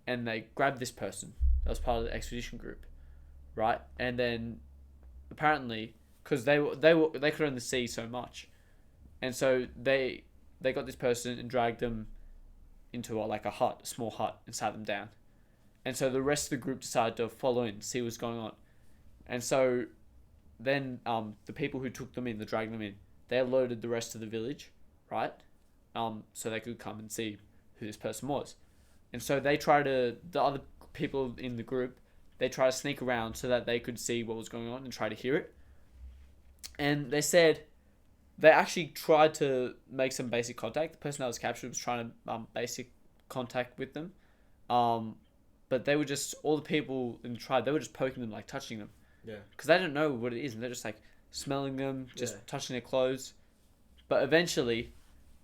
Speaker 2: and they grabbed this person that was part of the expedition group, right? And then apparently, because they could only see so much, and so they got this person and dragged them into a small hut, and sat them down. And so the rest of the group decided to follow in, see what's going on. And so then the people who took them in, that dragged them in, they alerted the rest of the village, right? So they could come and see who this person was. And so the other people in the group, they tried to sneak around so that they could see what was going on and try to hear it. And they said they actually tried to make some basic contact. The person that was captured was trying to basic contact with them. But they were just, all the people in the tribe, they were just poking them, like touching them.
Speaker 1: Yeah.
Speaker 2: Because they don't know what it is, and they're just like smelling them, just touching their clothes. But eventually,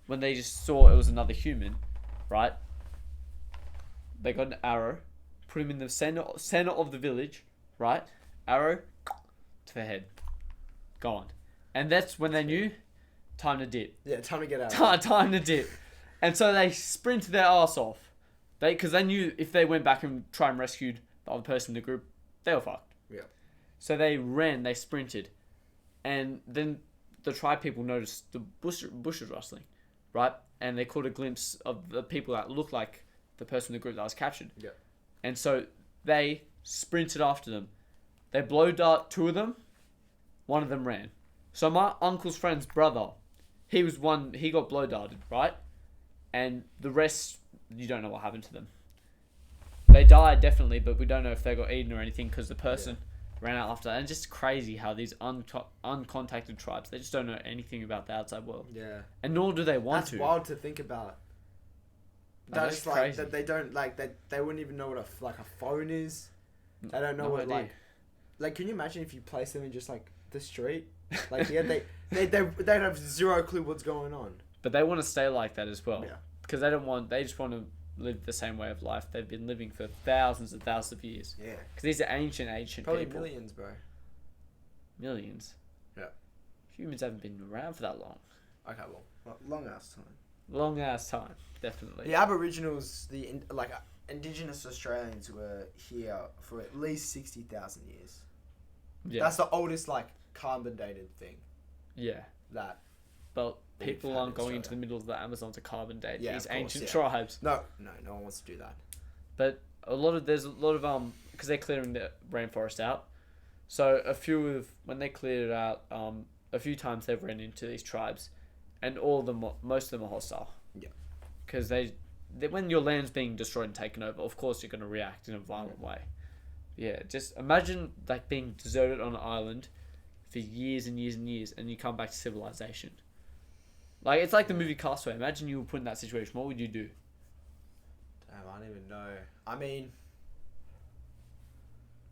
Speaker 2: when they just saw it was another human, right? They got an arrow, put him in the center of the village, right? Arrow to the head, gone. And that's when they knew, time to dip.
Speaker 1: Yeah, time to get out.
Speaker 2: Time to dip. And so they sprinted their ass off. Because they knew if they went back and tried and rescued the other person in the group, they were fucked.
Speaker 1: Yeah.
Speaker 2: So they ran, they sprinted. And then the tribe people noticed the bushes rustling, right? And they caught a glimpse of the people that looked like the person in the group that was captured.
Speaker 1: Yeah.
Speaker 2: And so they sprinted after them. They blow dart two of them. One of them ran. So my uncle's friend's brother, he got blow darted, right? And the rest, you don't know what happened to them. They died definitely, but we don't know if they got eaten or anything because the person ran out after that. And it's just crazy how these uncontacted tribes, they just don't know anything about the outside world.
Speaker 1: Yeah.
Speaker 2: And nor do they want
Speaker 1: That's
Speaker 2: to.
Speaker 1: That's wild to think about.
Speaker 2: That's
Speaker 1: like
Speaker 2: crazy.
Speaker 1: that they don't like that they wouldn't even know what a phone is. They don't know
Speaker 2: No
Speaker 1: what
Speaker 2: idea.
Speaker 1: like can you imagine if you place them in just like the street? Like they'd have zero clue what's going on.
Speaker 2: But they want to stay like that as well.
Speaker 1: Yeah.
Speaker 2: Because they just want to live the same way of life they've been living for thousands and thousands of years.
Speaker 1: Yeah.
Speaker 2: Because these are ancient
Speaker 1: Probably
Speaker 2: people.
Speaker 1: millions, bro.
Speaker 2: Millions.
Speaker 1: Yeah.
Speaker 2: Humans haven't been around for that long.
Speaker 1: Okay, well, long ass time.
Speaker 2: Long ass time, definitely.
Speaker 1: The Aboriginals, Indigenous Australians were here for at least 60,000 years.
Speaker 2: Yeah.
Speaker 1: That's the oldest carbon dated thing.
Speaker 2: Yeah.
Speaker 1: That.
Speaker 2: But people
Speaker 1: had
Speaker 2: aren't
Speaker 1: in
Speaker 2: going into
Speaker 1: Australia.
Speaker 2: the middle of the Amazon to carbon date
Speaker 1: Yeah,
Speaker 2: these
Speaker 1: of course,
Speaker 2: ancient
Speaker 1: yeah.
Speaker 2: tribes.
Speaker 1: No one wants to do that.
Speaker 2: But there's a lot of because they're clearing the rainforest out. So when they cleared it out, a few times they've ran into these tribes, and most of them are hostile.
Speaker 1: Yeah.
Speaker 2: Because when your land's being destroyed and taken over, of course you're going to react in a violent way. Yeah, just imagine like being deserted on an island for years and years and years, and you come back to civilization. Like it's like the movie Castaway. Imagine you were put in that situation. What would you do?
Speaker 1: Damn, I don't even know. I mean,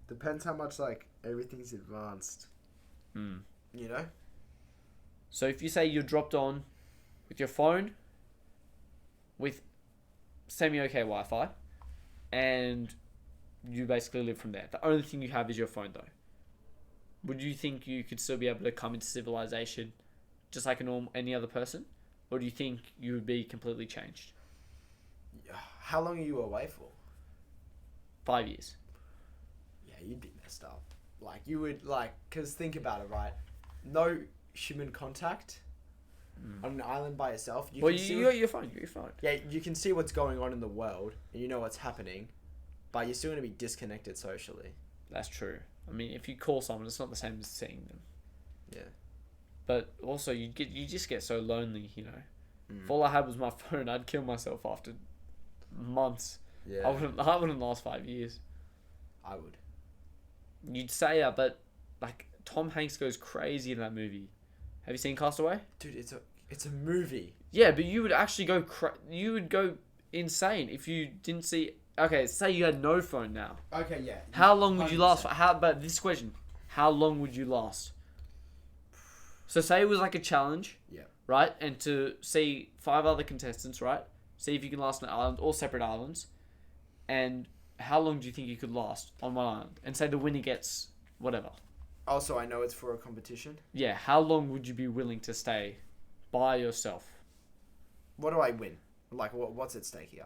Speaker 1: depends how much like everything's advanced. You know.
Speaker 2: So if you say you're dropped on with your phone, with semi-okay Wi-Fi, and you basically live from there. The only thing you have is your phone, though. Would you think you could still be able to come into civilization just like any other person? Or do you think you would be completely changed?
Speaker 1: How long are you away for?
Speaker 2: 5 years.
Speaker 1: Yeah, you'd be messed up. Like, you would, like, because think about it, right? No human contact on an island by yourself.
Speaker 2: You're your phone. You're your phone.
Speaker 1: Yeah, you can see what's going on in the world, and you know what's happening, but you're still going to be disconnected socially.
Speaker 2: That's true. I mean, if you call someone, it's not the same as seeing them.
Speaker 1: Yeah.
Speaker 2: But also, you just get so lonely, you know. If all I had was my phone, I'd kill myself after months.
Speaker 1: Yeah.
Speaker 2: I wouldn't last 5 years.
Speaker 1: I would.
Speaker 2: You'd say that, but like Tom Hanks goes crazy in that movie. Have you seen Castaway?
Speaker 1: Dude, it's a movie.
Speaker 2: Yeah, but you would actually you would go insane if you didn't see. Okay, say you had no phone now.
Speaker 1: Okay, yeah.
Speaker 2: How long would you last? But this question, how long would you last? So say it was like a challenge.
Speaker 1: Yeah.
Speaker 2: Right, and to see 5 other contestants, right? See if you can last on an island, all separate islands, and how long do you think you could last on one island? And say the winner gets whatever.
Speaker 1: Also, I know it's for a competition.
Speaker 2: Yeah, how long would you be willing to stay by yourself?
Speaker 1: What do I win? Like, what's at stake here?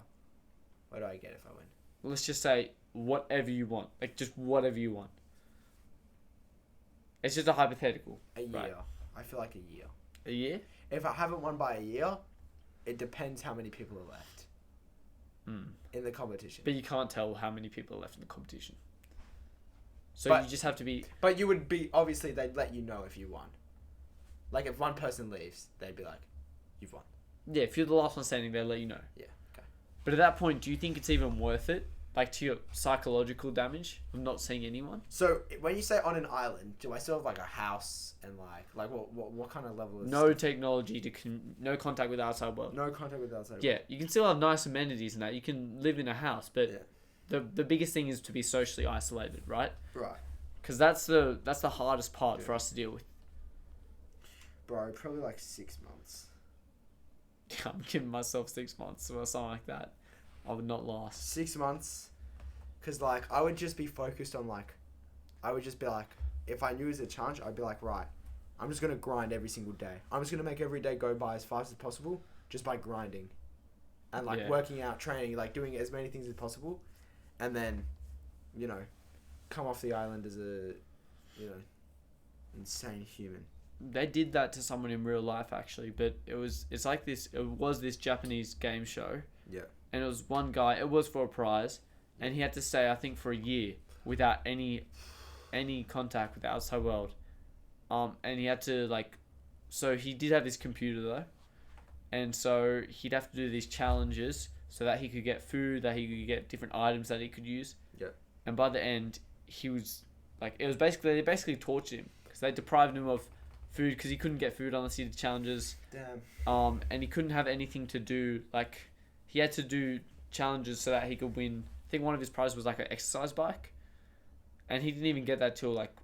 Speaker 1: What do I get if I win?
Speaker 2: Let's just say whatever you want. Like, just whatever you want. It's just a hypothetical.
Speaker 1: A year.
Speaker 2: Right?
Speaker 1: I feel like a year.
Speaker 2: A year?
Speaker 1: If I haven't won by a year, it depends how many people are left in the competition.
Speaker 2: But you can't tell how many people are left in the competition. So
Speaker 1: But-
Speaker 2: you just have to be...
Speaker 1: But you would be, obviously, they'd let you know if you won. Like, if one person leaves, they'd be like, you've won.
Speaker 2: Yeah, if you're the last one standing, they'll let you know.
Speaker 1: Yeah, okay.
Speaker 2: But at that point, do you think it's even worth it? Like, to your psychological damage of not seeing anyone?
Speaker 1: So, when you say on an island, do I still have, like, a house and, like what kind of level of
Speaker 2: No
Speaker 1: stuff?
Speaker 2: technology no contact with the outside world.
Speaker 1: No contact with the outside
Speaker 2: Yeah, you can still have nice amenities and that. You can live in a house, but the biggest thing is to be socially isolated, right?
Speaker 1: Right.
Speaker 2: Because that's the hardest part for us to deal with.
Speaker 1: Bro, probably, like, 6 months.
Speaker 2: I'm giving myself 6 months or something like that. I would not last.
Speaker 1: 6 months. Because, like, I would just be focused on, like... I would just be like... If I knew it was a challenge, I'd be like, right... I'm just going to grind every single day. I'm just going to make every day go by as fast as possible. Just by grinding. And, like, working out, training, like, doing as many things as possible. And then, you know... Come off the island as a... You know... Insane human.
Speaker 2: They did that to someone in real life, actually. But it was this Japanese game show.
Speaker 1: Yeah.
Speaker 2: And it was one guy... It was for a prize. And he had to stay, I think, for a year without any contact with the outside world. And he had to, like... So he did have this computer, though. And so he'd have to do these challenges so that he could get food, that he could get different items that he could use.
Speaker 1: Yeah.
Speaker 2: And by the end, he was... Like, it was basically... They basically tortured him. Because they deprived him of food because he couldn't get food unless he did challenges.
Speaker 1: Damn.
Speaker 2: And he couldn't have anything to do... Like, he had to do challenges so that he could win... I think one of his prizes was like an exercise bike, and he didn't even get that till like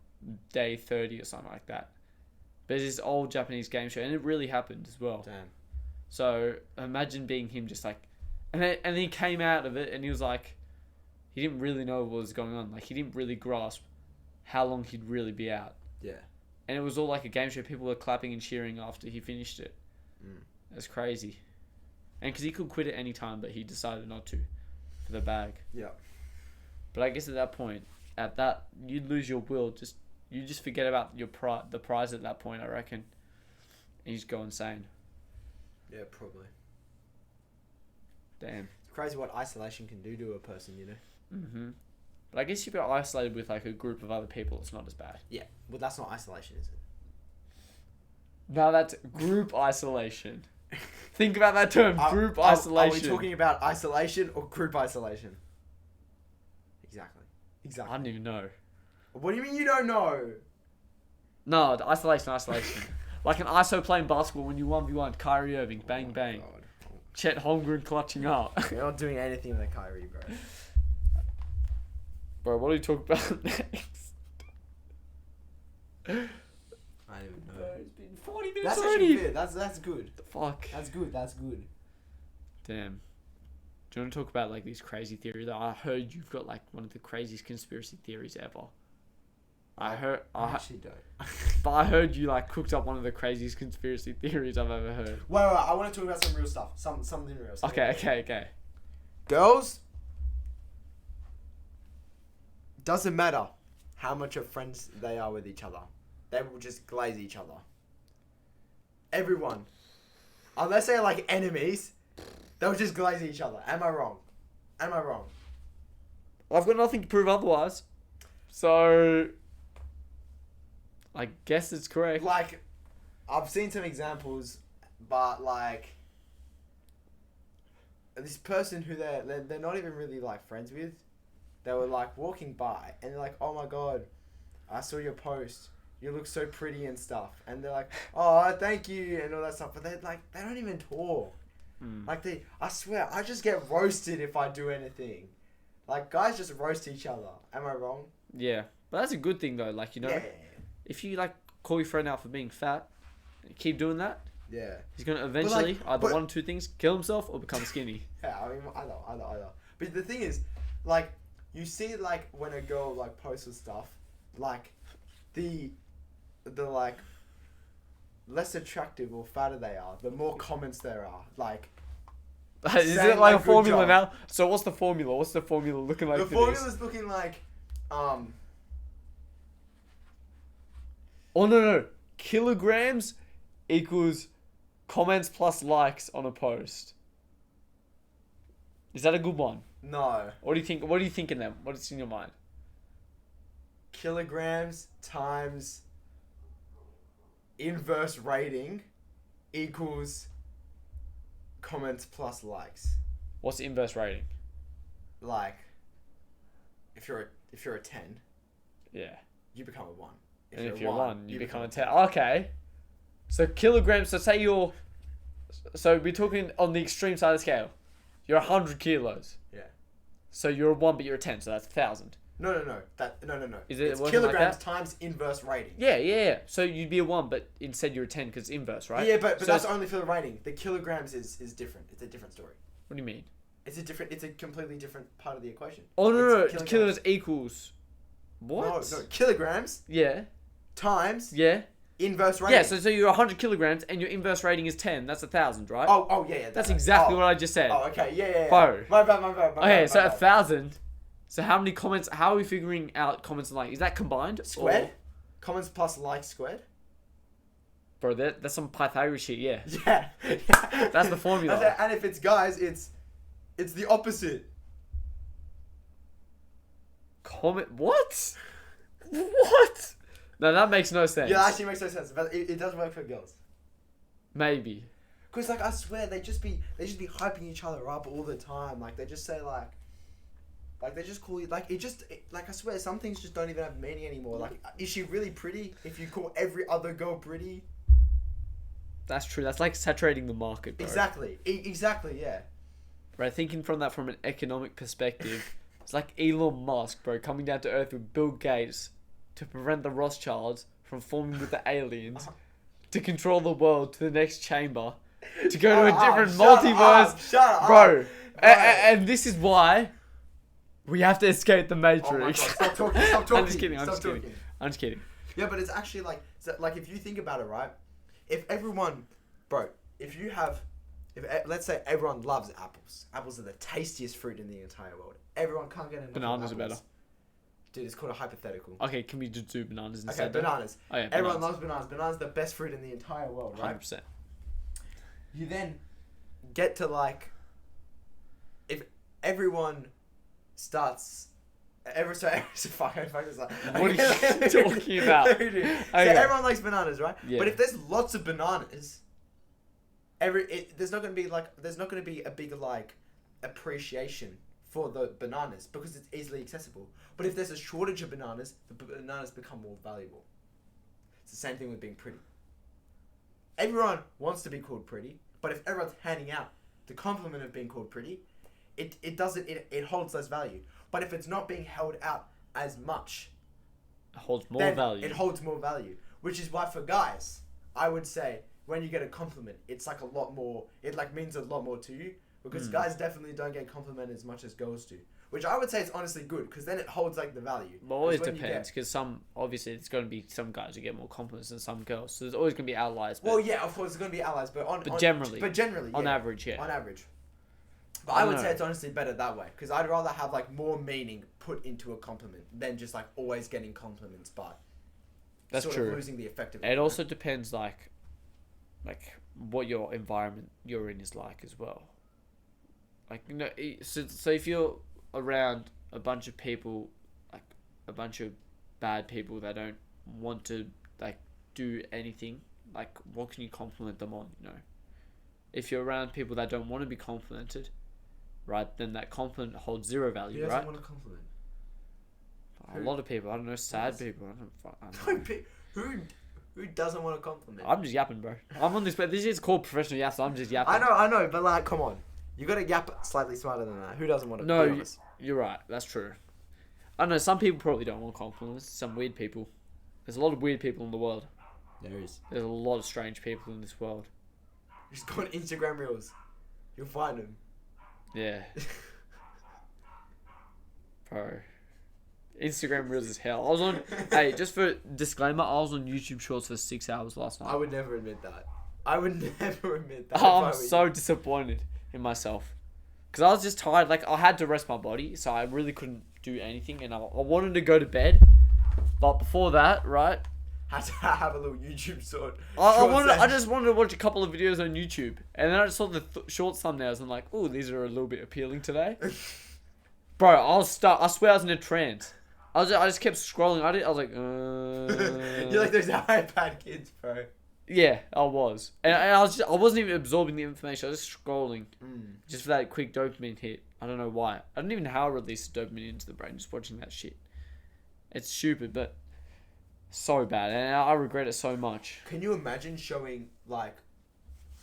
Speaker 2: day 30 or something like that. But it's this old Japanese game show, and it really happened as well.
Speaker 1: Damn.
Speaker 2: So imagine being him, just like, and then he came out of it, and he was like, he didn't really know what was going on. Like, he didn't really grasp how long he'd really be out.
Speaker 1: Yeah.
Speaker 2: And it was all like a game show. People were clapping and cheering after he finished it. That's crazy. And because he could quit at any time, but he decided not to. For the bag.
Speaker 1: Yeah.
Speaker 2: But I guess at that point, you'd lose your will. You just forget about the prize at that point, I reckon. And you just go insane.
Speaker 1: Yeah, probably.
Speaker 2: Damn.
Speaker 1: It's crazy what isolation can do to a person, you know?
Speaker 2: Mm-hmm. But I guess if you're isolated with like a group of other people, it's not as bad.
Speaker 1: Yeah. Well, that's not isolation, is it?
Speaker 2: No, that's group isolation. Think about that term, group isolation.
Speaker 1: Are we talking about isolation or group isolation? Exactly. Exactly.
Speaker 2: I don't even know.
Speaker 1: What do you mean you don't know?
Speaker 2: No, the isolation. Like an ISO playing basketball when you 1v1, Kyrie Irving, bang, bang.
Speaker 1: God.
Speaker 2: Chet Holmgren clutching up.
Speaker 1: You're not doing anything with Kyrie, bro.
Speaker 2: Bro, what do you talk about next?
Speaker 1: I don't even know.
Speaker 2: Bro, it's been 40 minutes
Speaker 1: That's
Speaker 2: already.
Speaker 1: actually good. That's good.
Speaker 2: The fuck?
Speaker 1: That's good.
Speaker 2: Damn. Do you want to talk about like these crazy theories? I heard you've got like one of the craziest conspiracy theories ever. I
Speaker 1: actually don't.
Speaker 2: But I heard you like cooked up one of the craziest conspiracy theories I've ever heard.
Speaker 1: Wait, I want to talk about some real stuff. Something real.
Speaker 2: Okay.
Speaker 1: Girls, doesn't matter how much of friends they are with each other. They will just glaze each other. Everyone. Unless they're like enemies, they'll just glaze each other. Am I wrong?
Speaker 2: I've got nothing to prove otherwise. So I guess it's correct.
Speaker 1: Like, I've seen some examples, but like, this person who they're not even really like friends with, they were like walking by and they're like, oh my god, I saw your post. You look so pretty and stuff. And they're like, oh, thank you and all that stuff. But they don't even talk. Like I swear, I just get roasted if I do anything. Like guys just roast each other. Am I wrong?
Speaker 2: Yeah, but that's a good thing though. Like, you know, if you like call your friend out for being fat, keep doing that.
Speaker 1: Yeah.
Speaker 2: He's gonna eventually either one or two things: kill himself or become skinny.
Speaker 1: Yeah, I mean, either. But the thing is, like, you see, like, when a girl like posts stuff, like, the like less attractive or fatter they are, the more comments there are. Like,
Speaker 2: is it like a formula now? So what's the formula? What's the formula looking like?
Speaker 1: The formula's looking like,
Speaker 2: Oh no. Kilograms equals comments plus likes on a post. Is that a good one?
Speaker 1: No.
Speaker 2: What do you think? What do you think in them? What's in your mind?
Speaker 1: Kilograms times inverse rating equals comments plus likes.
Speaker 2: What's the inverse rating?
Speaker 1: Like, if you're a 10,
Speaker 2: yeah,
Speaker 1: you become a 1.
Speaker 2: If you're a 1, you become a 10. Okay. So kilograms. So we're talking on the extreme side of the scale. You're 100 kilos.
Speaker 1: Yeah.
Speaker 2: So you're a 1, but you're a 10. So that's 1,000.
Speaker 1: No. No.
Speaker 2: Is it
Speaker 1: it's
Speaker 2: working
Speaker 1: kilograms
Speaker 2: like that?
Speaker 1: times inverse rating.
Speaker 2: Yeah. So you'd be a 1, but instead you're a 10 because it's inverse, right?
Speaker 1: Yeah, but
Speaker 2: so
Speaker 1: that's only for the rating. The kilograms is different. It's a different story.
Speaker 2: What do you mean?
Speaker 1: It's a completely different part of the equation.
Speaker 2: Oh no!
Speaker 1: Kilograms.
Speaker 2: Kilos equals what?
Speaker 1: No. Kilograms
Speaker 2: Yeah.
Speaker 1: times inverse rating.
Speaker 2: Yeah. So you're 100 kilograms and your inverse rating is 10. That's 1,000, right?
Speaker 1: Oh yeah.
Speaker 2: That's exactly what I just said.
Speaker 1: Oh, okay. Yeah.
Speaker 2: Bro.
Speaker 1: My bad.
Speaker 2: Okay, so 1,000. So how many comments? How are we figuring out comments and likes? Is that combined?
Speaker 1: Squared?
Speaker 2: Or?
Speaker 1: Comments plus likes squared?
Speaker 2: Bro, that's some Pythagoras shit. Yeah.
Speaker 1: Yeah.
Speaker 2: That's the formula.
Speaker 1: And if it's guys, it's the opposite.
Speaker 2: Comment? What? What? No, that makes no sense.
Speaker 1: Yeah, actually makes no sense, but it does work for girls.
Speaker 2: Maybe.
Speaker 1: Cause like I swear they just be hyping each other up all the time. Like they just say like they just call you like like I swear some things just don't even have meaning anymore. Like is she really pretty? If you call every other girl pretty.
Speaker 2: That's true. That's like saturating the market, bro.
Speaker 1: Exactly. Exactly. Yeah.
Speaker 2: Right. Thinking from an economic perspective, it's like Elon Musk, bro, coming down to Earth with Bill Gates to prevent the Rothschilds from forming with the aliens, to control the world to the next chamber, to go to a different multiverse.
Speaker 1: Shut up,
Speaker 2: bro. And this is why we have to escape the Matrix.
Speaker 1: Oh my God, stop talking.
Speaker 2: I'm just kidding.
Speaker 1: Yeah, but it's actually like if you think about it, right? If everyone, bro, if let's say everyone loves apples. Apples are the tastiest fruit in the entire world. Everyone can't get enough.
Speaker 2: Bananas are
Speaker 1: apples.
Speaker 2: better.
Speaker 1: Dude, it's called a hypothetical.
Speaker 2: Okay, can we just do bananas instead?
Speaker 1: Okay, bananas.
Speaker 2: Oh, yeah,
Speaker 1: Everyone loves bananas. Bananas are the best fruit in the entire world, right?
Speaker 2: 100%.
Speaker 1: You then get to like, if everyone starts, fuck this up.
Speaker 2: What are you talking about?
Speaker 1: So
Speaker 2: Okay.
Speaker 1: everyone likes bananas, right?
Speaker 2: Yeah.
Speaker 1: But if there's lots of bananas, there's not gonna be a big like appreciation for the bananas because it's easily accessible. But if there's a shortage of bananas, the bananas become more valuable. It's the same thing with being pretty. Everyone wants to be called pretty, but if everyone's handing out the compliment of being called pretty, it holds less value. But if it's not being held out as much,
Speaker 2: It holds more value.
Speaker 1: It holds more value, which is why for guys, I would say when you get a compliment, it's like a lot more. It like means a lot more to you because guys definitely don't get complimented as much as girls do. Which I would say is honestly good because then it holds like the value.
Speaker 2: Well, always depends because obviously it's going to be some guys who get more compliments than some girls. So there's always going to be outliers.
Speaker 1: Well, yeah, of course there's going to be outliers, but generally,
Speaker 2: on average, yeah.
Speaker 1: On average. But I would say it's honestly better that way because I'd rather have like more meaning put into a compliment than just like always getting compliments, but
Speaker 2: that's
Speaker 1: sort
Speaker 2: true.
Speaker 1: of losing the effect of it.
Speaker 2: It also depends like what your environment you're in is like as well. Like so if you're around a bunch of people, like a bunch of bad people that don't want to like do anything, like what can you compliment them on, you know? If you're around people that don't want to be complimented, right, then that compliment holds zero value, right?
Speaker 1: Who doesn't want a compliment?
Speaker 2: A lot of people, I don't know, sad people. I don't know.
Speaker 1: Who doesn't want a compliment?
Speaker 2: I'm just yapping, bro. I'm on this, but this is called professional yaps. So I'm just yapping.
Speaker 1: I know, but like, come on, you gotta yap slightly smarter than that. Who doesn't want to?
Speaker 2: No, you're right. That's true. I know some people probably don't want compliments. Some weird people. There's a lot of weird people in the world.
Speaker 1: There is.
Speaker 2: There's a lot of strange people in this world.
Speaker 1: Just go on Instagram Reels. You'll find them.
Speaker 2: Yeah. Bro. Instagram Reels is hell. I was on... Hey, just for disclaimer, I was on YouTube Shorts for 6 hours last night.
Speaker 1: I would never admit that.
Speaker 2: Oh, I'm so disappointed in myself. Because I was just tired. Like, I had to rest my body, so I really couldn't do anything. And I wanted to go to bed. But before that, right...
Speaker 1: Had to have a little YouTube short.
Speaker 2: I just wanted to watch a couple of videos on YouTube, and then I just saw the short thumbnails. And I'm like, oh, these are a little bit appealing today, bro. I swear I was in a trance. I just kept scrolling. I was like,
Speaker 1: You're like those iPad kids, bro.
Speaker 2: Yeah, I was, and I wasn't even absorbing the information. I was just scrolling, just for that quick dopamine hit. I don't know why. I don't even know how I released dopamine into the brain just watching that shit. It's stupid, but. So bad, and I regret it so much.
Speaker 1: Can you imagine showing like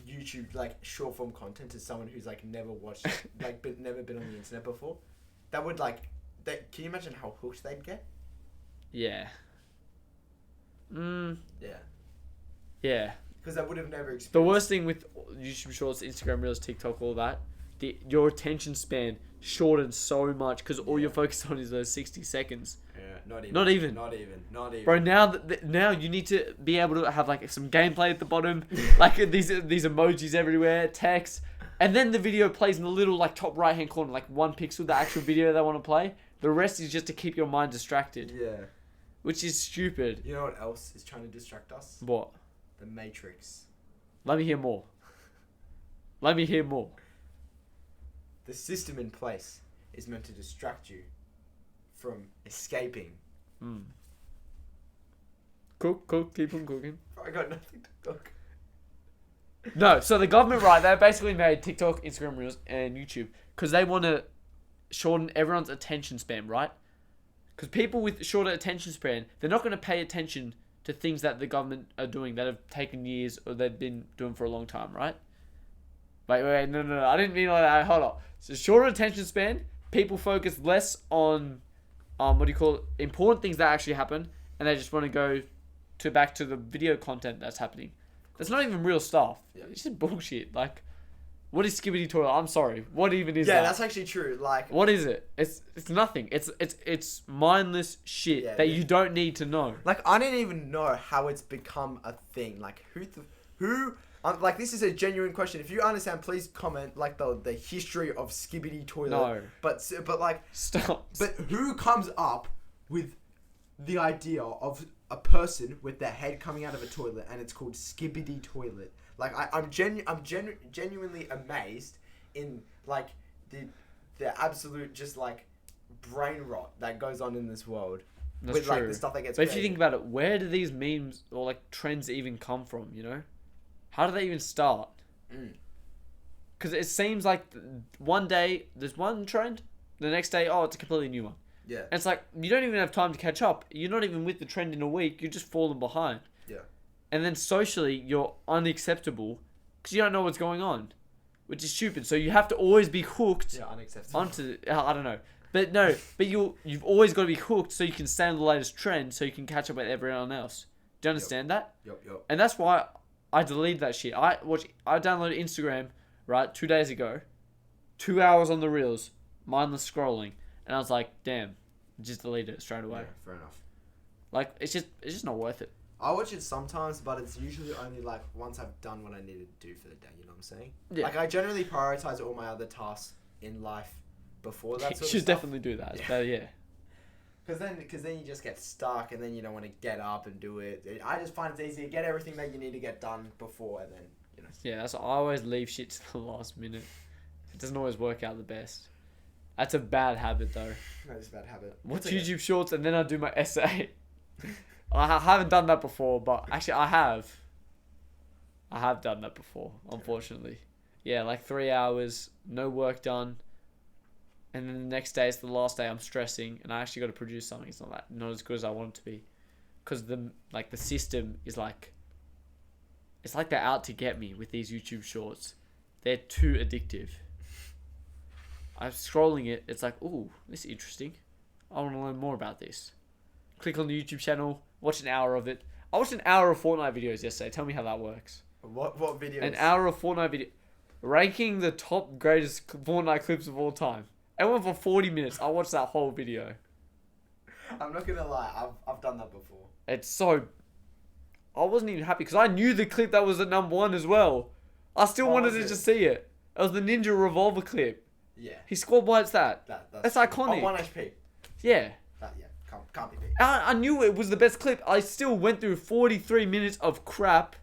Speaker 1: YouTube like short form content to someone who's like never watched never been on the internet before? That would can you imagine how hooked they'd get?
Speaker 2: Yeah.
Speaker 1: Yeah.
Speaker 2: Yeah.
Speaker 1: Because they would have never experienced.
Speaker 2: The worst thing with YouTube Shorts, Instagram Reels, TikTok, all that, your attention span shortened so much because all you're focused on is those 60 seconds.
Speaker 1: Yeah,
Speaker 2: not even. Bro, now you need to be able to have like some gameplay at the bottom, like these emojis everywhere, text, and then the video plays in the little like top right hand corner, like 1 pixel, the actual video they want to play. The rest is just to keep your mind distracted.
Speaker 1: Yeah.
Speaker 2: Which is stupid.
Speaker 1: You know what else is trying to distract us?
Speaker 2: What?
Speaker 1: The Matrix.
Speaker 2: Let me hear more.
Speaker 1: The system in place is meant to distract you from escaping.
Speaker 2: Cook, keep on cooking.
Speaker 1: I got nothing to cook.
Speaker 2: No, so the government, right, they basically made TikTok, Instagram Reels, and YouTube because they want to shorten everyone's attention span, right? Because people with shorter attention span, they're not going to pay attention to things that the government are doing that have taken years or they've been doing for a long time, right? Wait, no, I didn't mean like that. Hold on. So shorter attention span, people focus less on, important things that actually happen, and they just want to go back to the video content that's happening. That's not even real stuff. Yeah. It's just bullshit. Like, what is Skibbity Toilet? I'm sorry. What even is that?
Speaker 1: Yeah, that's actually true. Like,
Speaker 2: what is it? It's nothing. It's mindless shit that you don't need to know.
Speaker 1: Like, I didn't even know how it's become a thing. Like, who? Like, this is a genuine question. If you understand, please comment like the history of Skibbity Toilet.
Speaker 2: No.
Speaker 1: But like,
Speaker 2: stop.
Speaker 1: But who comes up with the idea of a person with their head coming out of a toilet and it's called Skibbity Toilet? Like, I'm genuinely amazed in like the absolute just like brain rot that goes on in this world.
Speaker 2: That's
Speaker 1: with
Speaker 2: true.
Speaker 1: Like the stuff that gets.
Speaker 2: But if you think about it, where do these memes or like trends even come from? You know, how do they even start? Because it seems like one day there's one trend, The next day, oh, it's a completely new one.
Speaker 1: Yeah.
Speaker 2: And it's like, you don't even have time to catch up. You're not even with the trend in a week. You're just falling behind.
Speaker 1: Yeah.
Speaker 2: And then socially, you're unacceptable because you don't know what's going on, which is stupid. So you have to always be hooked
Speaker 1: Yeah, unacceptable.
Speaker 2: onto, I don't know. But no, but you've always got to be hooked so you can stay on the latest trend so you can catch up with everyone else. Do you understand that?
Speaker 1: Yup.
Speaker 2: And that's why I deleted that shit. I downloaded Instagram, right, 2 days ago. 2 hours on the reels, mindless scrolling. And I was like, damn, just delete it straight away.
Speaker 1: Yeah, fair enough.
Speaker 2: Like, it's just not worth it.
Speaker 1: I watch it sometimes, but it's usually only like once I've done what I needed to do for the day. You know what I'm saying?
Speaker 2: Yeah.
Speaker 1: Like I generally prioritize all my other tasks in life before that.
Speaker 2: You
Speaker 1: Sort
Speaker 2: should
Speaker 1: of stuff.
Speaker 2: definitely do that.
Speaker 1: Yeah.
Speaker 2: But yeah.
Speaker 1: Because then you just get stuck, and then you don't want to get up and do it. I just find it's easier to get everything that you need to get done before, and then you know.
Speaker 2: Yeah, that's I always leave shit to the last minute. It doesn't always work out the best. That's a bad habit though.
Speaker 1: That is a bad habit.
Speaker 2: Watch
Speaker 1: It's okay.
Speaker 2: YouTube shorts and then I do my essay. I haven't done that before, but actually I have. I have done that before, unfortunately. Yeah, like 3 hours, no work done. And then the next day, it's the last day, I'm stressing, and I actually got to produce something. It's not as good as I want it to be. Because the system is like, it's like they're out to get me with these YouTube shorts. They're too addictive. I'm scrolling it, it's like, ooh, this is interesting. I want to learn more about this. Click on the YouTube channel, watch an hour of it. I watched an hour of Fortnite videos yesterday. Tell me how that works.
Speaker 1: What videos?
Speaker 2: An hour of Fortnite video. Ranking the top greatest Fortnite clips of all time. It went for 40 minutes. I watched that whole video.
Speaker 1: I'm not gonna lie, I've done that before.
Speaker 2: It's so... I wasn't even happy because I knew the clip that was at #1 as well. I still wanted to just see it. It was the Ninja Revolver clip.
Speaker 1: Yeah.
Speaker 2: He squad wipes that.
Speaker 1: That's
Speaker 2: iconic.
Speaker 1: On 1 HP.
Speaker 2: Yeah.
Speaker 1: Yeah, can't be beat.
Speaker 2: I knew it was the best clip. I still went through 43 minutes of crap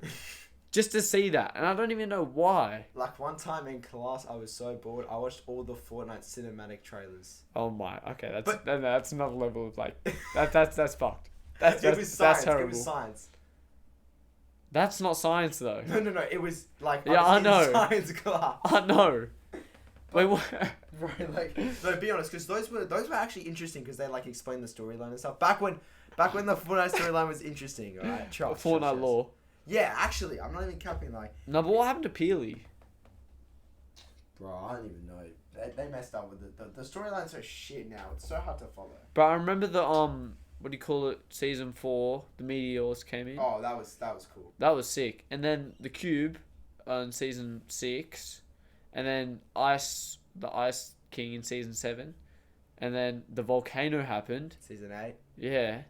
Speaker 2: just to see that. And I don't even know why.
Speaker 1: Like one time in class, I was so bored, I watched all the Fortnite cinematic trailers.
Speaker 2: Oh my. Okay,
Speaker 1: But-
Speaker 2: that's another level of like... That's fucked. That's
Speaker 1: It was science.
Speaker 2: That's terrible.
Speaker 1: It was science.
Speaker 2: That's not science though.
Speaker 1: No. It was like
Speaker 2: Yeah, I
Speaker 1: was in
Speaker 2: know.
Speaker 1: science class.
Speaker 2: I know. Wait, what?
Speaker 1: Right, like no. Be honest, because those were actually interesting because they like explained the storyline and stuff. Back when the Fortnite storyline was interesting, alright.
Speaker 2: Fortnite lore.
Speaker 1: Yeah, actually, I'm not even capping. Like,
Speaker 2: No, but what happened to Peely?
Speaker 1: bro, I don't even know. They messed up with it. The storyline's so shit now. It's so hard to follow.
Speaker 2: But I remember the what do you call it? Season 4, the meteors came in.
Speaker 1: Oh, that was cool.
Speaker 2: That was sick. And then the cube, in season 6, and then the Ice King in season 7, and then the volcano happened.
Speaker 1: Season 8.
Speaker 2: Yeah,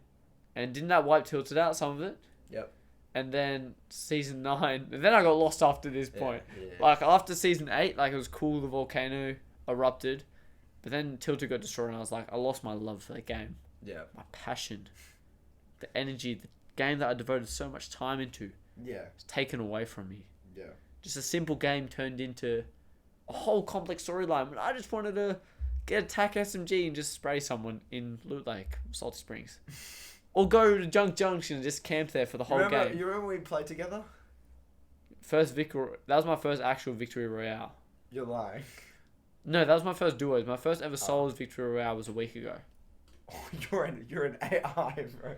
Speaker 2: and didn't that wipe Tilted out some of it?
Speaker 1: Yep.
Speaker 2: And then season 9, and then I got lost after this point.
Speaker 1: Yeah.
Speaker 2: Like after season 8, like it was cool. The volcano erupted, but then Tilted got destroyed, and I was like, I lost my love for the game.
Speaker 1: Yeah.
Speaker 2: My passion, the energy, the game that I devoted so much time into,
Speaker 1: Yeah.
Speaker 2: was taken away from me.
Speaker 1: Yeah.
Speaker 2: Just a simple game turned into a whole complex storyline. But I just wanted to get a TAC SMG and just spray someone in Loot Lake, Salty Springs, or go to Junk Junction and just camp there for the whole game.
Speaker 1: You remember when we played together?
Speaker 2: First victory. That was my first actual victory royale.
Speaker 1: You're lying.
Speaker 2: No, that was my first duos. My first ever solos victory royale was a week ago.
Speaker 1: Oh, you're an AI, bro.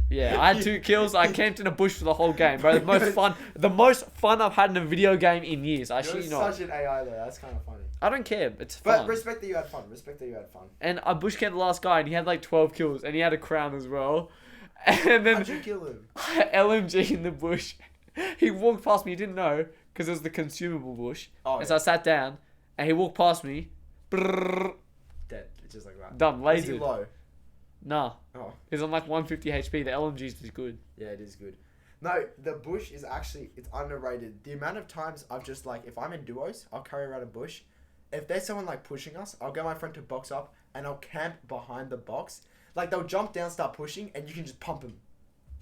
Speaker 2: Yeah, I had 2 kills. I camped in a bush for the whole game, bro. The most fun I've had in a video game in years. I shit
Speaker 1: You're
Speaker 2: you not.
Speaker 1: such an AI though. That's kind of funny.
Speaker 2: I don't care. It's
Speaker 1: But
Speaker 2: fun.
Speaker 1: respect that you had fun.
Speaker 2: And I bush camped the last guy, and he had like 12 kills, and he had a crown as well. And then
Speaker 1: How'd you kill him?
Speaker 2: LMG in the bush. He walked past me. He didn't know because it was the consumable bush.
Speaker 1: Oh,
Speaker 2: and so I sat down, and he walked past me. Brrr,
Speaker 1: dead. It's just like that.
Speaker 2: done.
Speaker 1: Is he
Speaker 2: Lasered.
Speaker 1: low?
Speaker 2: Nah.
Speaker 1: Oh.
Speaker 2: He's on like 150 HP. The LMG's is good.
Speaker 1: Yeah, it is good. No, the bush is actually, it's underrated. The amount of times I've just like, if I'm in duos, I'll carry around a bush. If there's someone like pushing us, I'll get my friend to box up and I'll camp behind the box. Like they'll jump down, start pushing, and you can just pump them.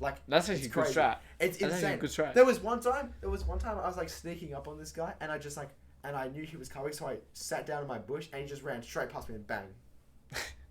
Speaker 1: Like
Speaker 2: That's actually a good
Speaker 1: crazy.
Speaker 2: strat.
Speaker 1: It's
Speaker 2: That's actually a
Speaker 1: insane.
Speaker 2: good strat.
Speaker 1: There was one time I was like sneaking up on this guy and I just like, and I knew he was coming, so I sat down in my bush and he just ran straight past me and bang.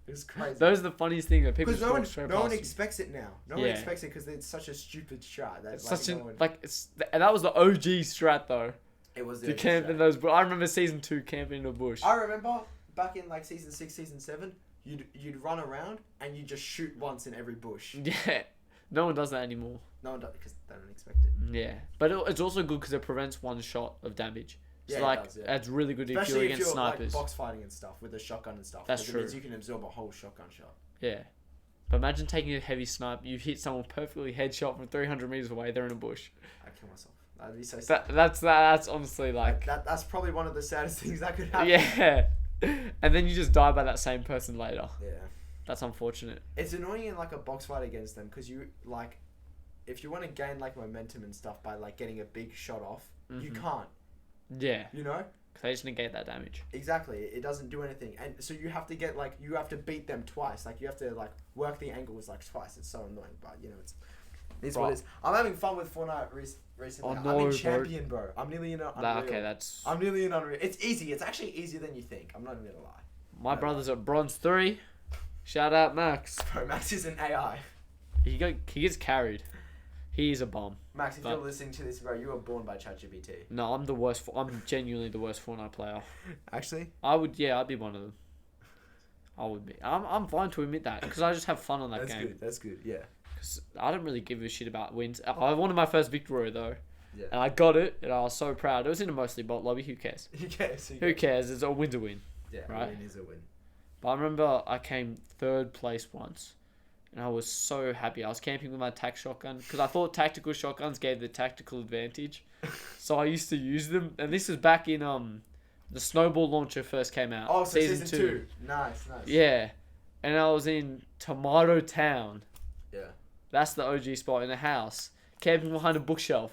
Speaker 1: It was crazy.
Speaker 2: Those are the funniest things that people
Speaker 1: Because
Speaker 2: just walk straight
Speaker 1: no one
Speaker 2: past you.
Speaker 1: expects it now. No one
Speaker 2: Yeah.
Speaker 1: expects it because it's such a stupid strat. That,
Speaker 2: It's
Speaker 1: like,
Speaker 2: such
Speaker 1: no
Speaker 2: an
Speaker 1: one,
Speaker 2: like it's and that was the OG strat though.
Speaker 1: it was
Speaker 2: To
Speaker 1: the
Speaker 2: camp
Speaker 1: strat.
Speaker 2: in those. I remember season 2 camping in a bush.
Speaker 1: I remember back in like season 6, season 7, you'd run around and you just shoot once in every bush.
Speaker 2: Yeah. No one does that anymore.
Speaker 1: No one does because they don't expect it.
Speaker 2: Yeah. But it's also good because it prevents one shot of damage. So
Speaker 1: Yeah,
Speaker 2: like,
Speaker 1: it does, yeah.
Speaker 2: it's really good
Speaker 1: Especially
Speaker 2: if you're against snipers.
Speaker 1: Like box fighting and stuff with a shotgun and stuff.
Speaker 2: That's
Speaker 1: 'cause
Speaker 2: true.
Speaker 1: It means you can absorb a whole shotgun shot.
Speaker 2: Yeah. But imagine taking a heavy snipe, you hit someone perfectly headshot from 300 meters away, they're in a bush.
Speaker 1: I'd kill myself. That'd be so sad.
Speaker 2: That's honestly like...
Speaker 1: That's probably one of the saddest things that could happen.
Speaker 2: Yeah. And then you just die by that same person later.
Speaker 1: Yeah.
Speaker 2: That's unfortunate.
Speaker 1: It's annoying in like a box fight against them because you like, if you want to gain like momentum and stuff by like getting a big shot off, you can't.
Speaker 2: Yeah.
Speaker 1: You know?
Speaker 2: Because they just negate that damage.
Speaker 1: Exactly. It doesn't do anything. And so you have to get like, you have to beat them twice. Like you have to like work the angles like twice. It's so annoying, but you know, it's what it is. I'm having fun with Fortnite recently.
Speaker 2: Oh, no,
Speaker 1: I'm in
Speaker 2: bro.
Speaker 1: champion, bro. I'm nearly in Unreal.
Speaker 2: Okay, that's...
Speaker 1: I'm nearly in Unreal. It's easy. It's actually easier than you think. I'm not even gonna lie.
Speaker 2: My brother's at bronze 3. Shout out Max.
Speaker 1: Bro, Max is an AI.
Speaker 2: He gets carried. He is a bomb.
Speaker 1: Max, if you're listening to this, bro, you were born by ChatGPT.
Speaker 2: No, I'm the worst. I'm genuinely the worst Fortnite player.
Speaker 1: Actually?
Speaker 2: I'd be one of them. I would be. I'm fine to admit that because I just have fun on that game.
Speaker 1: That's good, yeah.
Speaker 2: Because I don't really give a shit about wins. I wanted my first victory though.
Speaker 1: Yeah.
Speaker 2: And I got it, and I was so proud. It was in a mostly bot lobby. Who cares? Who cares? It's a win's a win.
Speaker 1: Yeah,
Speaker 2: right?
Speaker 1: A win is a win.
Speaker 2: But I remember I came 3rd place once, and I was so happy. I was camping with my tac shotgun because I thought tactical shotguns gave the tactical advantage, so I used to use them. And this was back in the snowball launcher first came out.
Speaker 1: Oh, so season 2. Nice.
Speaker 2: Yeah, and I was in Tomato Town.
Speaker 1: Yeah.
Speaker 2: That's the OG spot in a house, camping behind a bookshelf.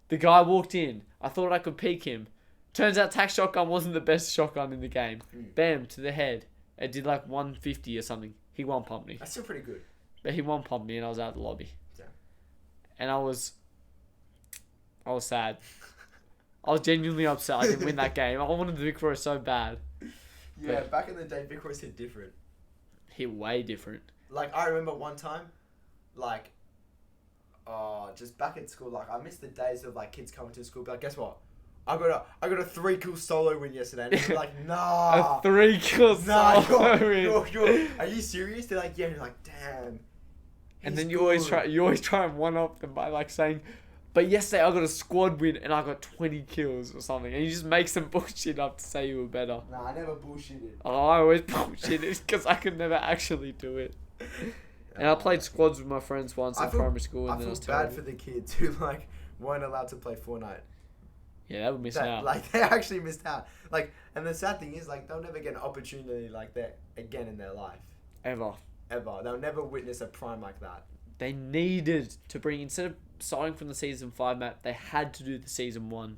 Speaker 2: The guy walked in. I thought I could peek him. Turns out tac shotgun wasn't the best shotgun in the game. Bam, to the head. It did like 150 or something. He one pumped me.
Speaker 1: That's still pretty good.
Speaker 2: But he one pumped me and I was out of the lobby.
Speaker 1: Yeah.
Speaker 2: And I was sad. I was genuinely upset I didn't win that game. I wanted the victory so bad.
Speaker 1: Yeah, back in the day, Vic hit different.
Speaker 2: Hit way different.
Speaker 1: Like, I remember one time, like, just back at school, like, I miss the days of, like, kids coming to school, but like, guess what? I got a 3-kill solo win yesterday, and they're like, nah.
Speaker 2: A 3-kill solo win.
Speaker 1: Are you serious? They're like, yeah. You're like, damn.
Speaker 2: And then you always try and one up them by like saying, but yesterday I got a squad win and I got 20 kills or something, and you just make some bullshit up to say you were better.
Speaker 1: Nah, I never bullshitted.
Speaker 2: Oh, I always bullshitted because I could never actually do it. And I played squads with my friends once in primary school, and then it was terrible.
Speaker 1: I feel bad for the kids who like weren't allowed to play Fortnite.
Speaker 2: Yeah, they would miss out.
Speaker 1: Like, they actually missed out. Like, and the sad thing is, like, they'll never get an opportunity like that again in their life.
Speaker 2: Ever.
Speaker 1: They'll never witness a prime like that.
Speaker 2: They needed to bring, instead of starting from the season 5 map, they had to do the season 1.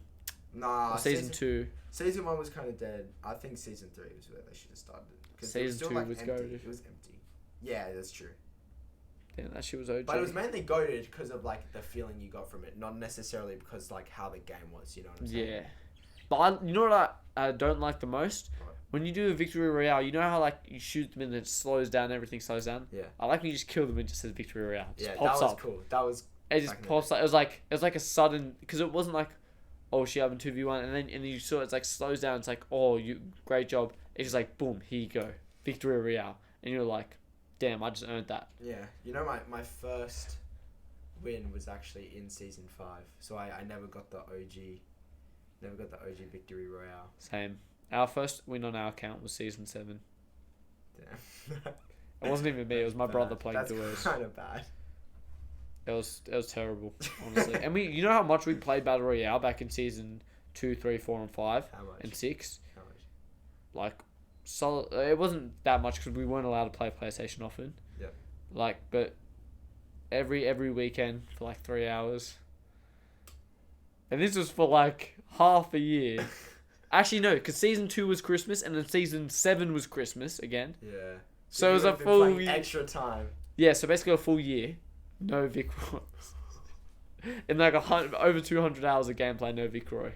Speaker 1: Nah.
Speaker 2: Or season 2.
Speaker 1: Season 1 was kind of dead. I think season 3 was where they should have started.
Speaker 2: Season 2 was goated.
Speaker 1: It was empty. Yeah, that's true.
Speaker 2: Yeah, that shit was OG.
Speaker 1: But it was mainly goated because of, like, the feeling you got from it. Not necessarily because, like, how the game was. You know what I'm saying?
Speaker 2: Yeah. But you know what I don't like the most?
Speaker 1: What?
Speaker 2: When you do a victory royale, you know how like you shoot them and it slows down, everything slows down?
Speaker 1: Yeah.
Speaker 2: I like when you just kill them and it just says victory royale. It just
Speaker 1: Yeah,
Speaker 2: pops
Speaker 1: that was
Speaker 2: up.
Speaker 1: cool. That was...
Speaker 2: It just pops up. It was like a sudden, because it wasn't like, oh, she having 2v1, and then you saw it's like slows down. It's like, oh, you great job. It's just like, boom, here you go, victory royale, and you're like, damn, I just earned that.
Speaker 1: Yeah, you know, my first win was actually in season 5, so I never got the OG victory royale.
Speaker 2: Same. Our first win on our account was season 7.
Speaker 1: Damn.
Speaker 2: It wasn't even me. It was my brother playing
Speaker 1: That's
Speaker 2: duos.
Speaker 1: kind of bad.
Speaker 2: It was terrible, honestly. And you know how much we played Battle Royale back in season 2, 3, 4, and 5,
Speaker 1: How much?
Speaker 2: and 6.
Speaker 1: How much?
Speaker 2: Like, solid. It wasn't that much because we weren't allowed to play PlayStation often.
Speaker 1: Yeah.
Speaker 2: Like, but every weekend for like 3 hours. And this was for like half a year. Actually, no, because season 2 was Christmas, and then season 7 was Christmas again.
Speaker 1: Yeah.
Speaker 2: So it was a full
Speaker 1: year. Extra time.
Speaker 2: Yeah, so basically a full year. No Vic Roy. In like over 200 hours of gameplay, no Vic Roy.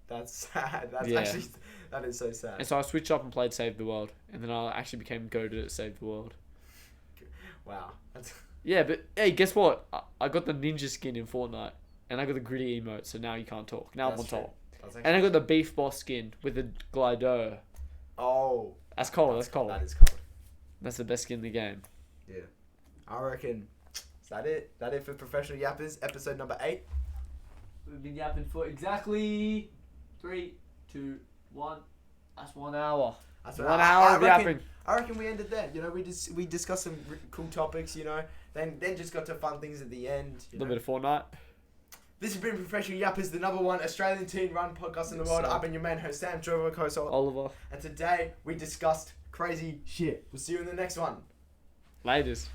Speaker 1: That's sad. That is so sad.
Speaker 2: And so I switched up and played Save the World, and then I actually became goated at Save the World.
Speaker 1: Wow.
Speaker 2: Yeah, but hey, guess what? I got the ninja skin in Fortnite, and I got the gritty emote, so now you can't talk. Now I'm on top. And I got the beef boss skin with the glider.
Speaker 1: Oh.
Speaker 2: That's cold. That's cold.
Speaker 1: That is cold.
Speaker 2: That's the best skin in the game.
Speaker 1: Yeah. I reckon. Is that it? That it for Professional Yappers, episode number 8?
Speaker 2: We've been yapping for exactly 3, 2, 1. That's 1 hour.
Speaker 1: That's
Speaker 2: 1 hour of yapping.
Speaker 1: I reckon we ended there. You know, we discussed some cool topics. You know, then just got to fun things at the end.
Speaker 2: A little bit of Fortnite.
Speaker 1: This has been Professional Yappers, the number 1 Australian teen-run podcast in the world. I've been your main host, Sam, Trevor, co-host
Speaker 2: Oliver.
Speaker 1: and today we discussed crazy shit. We'll see you in the next one.
Speaker 2: Laters.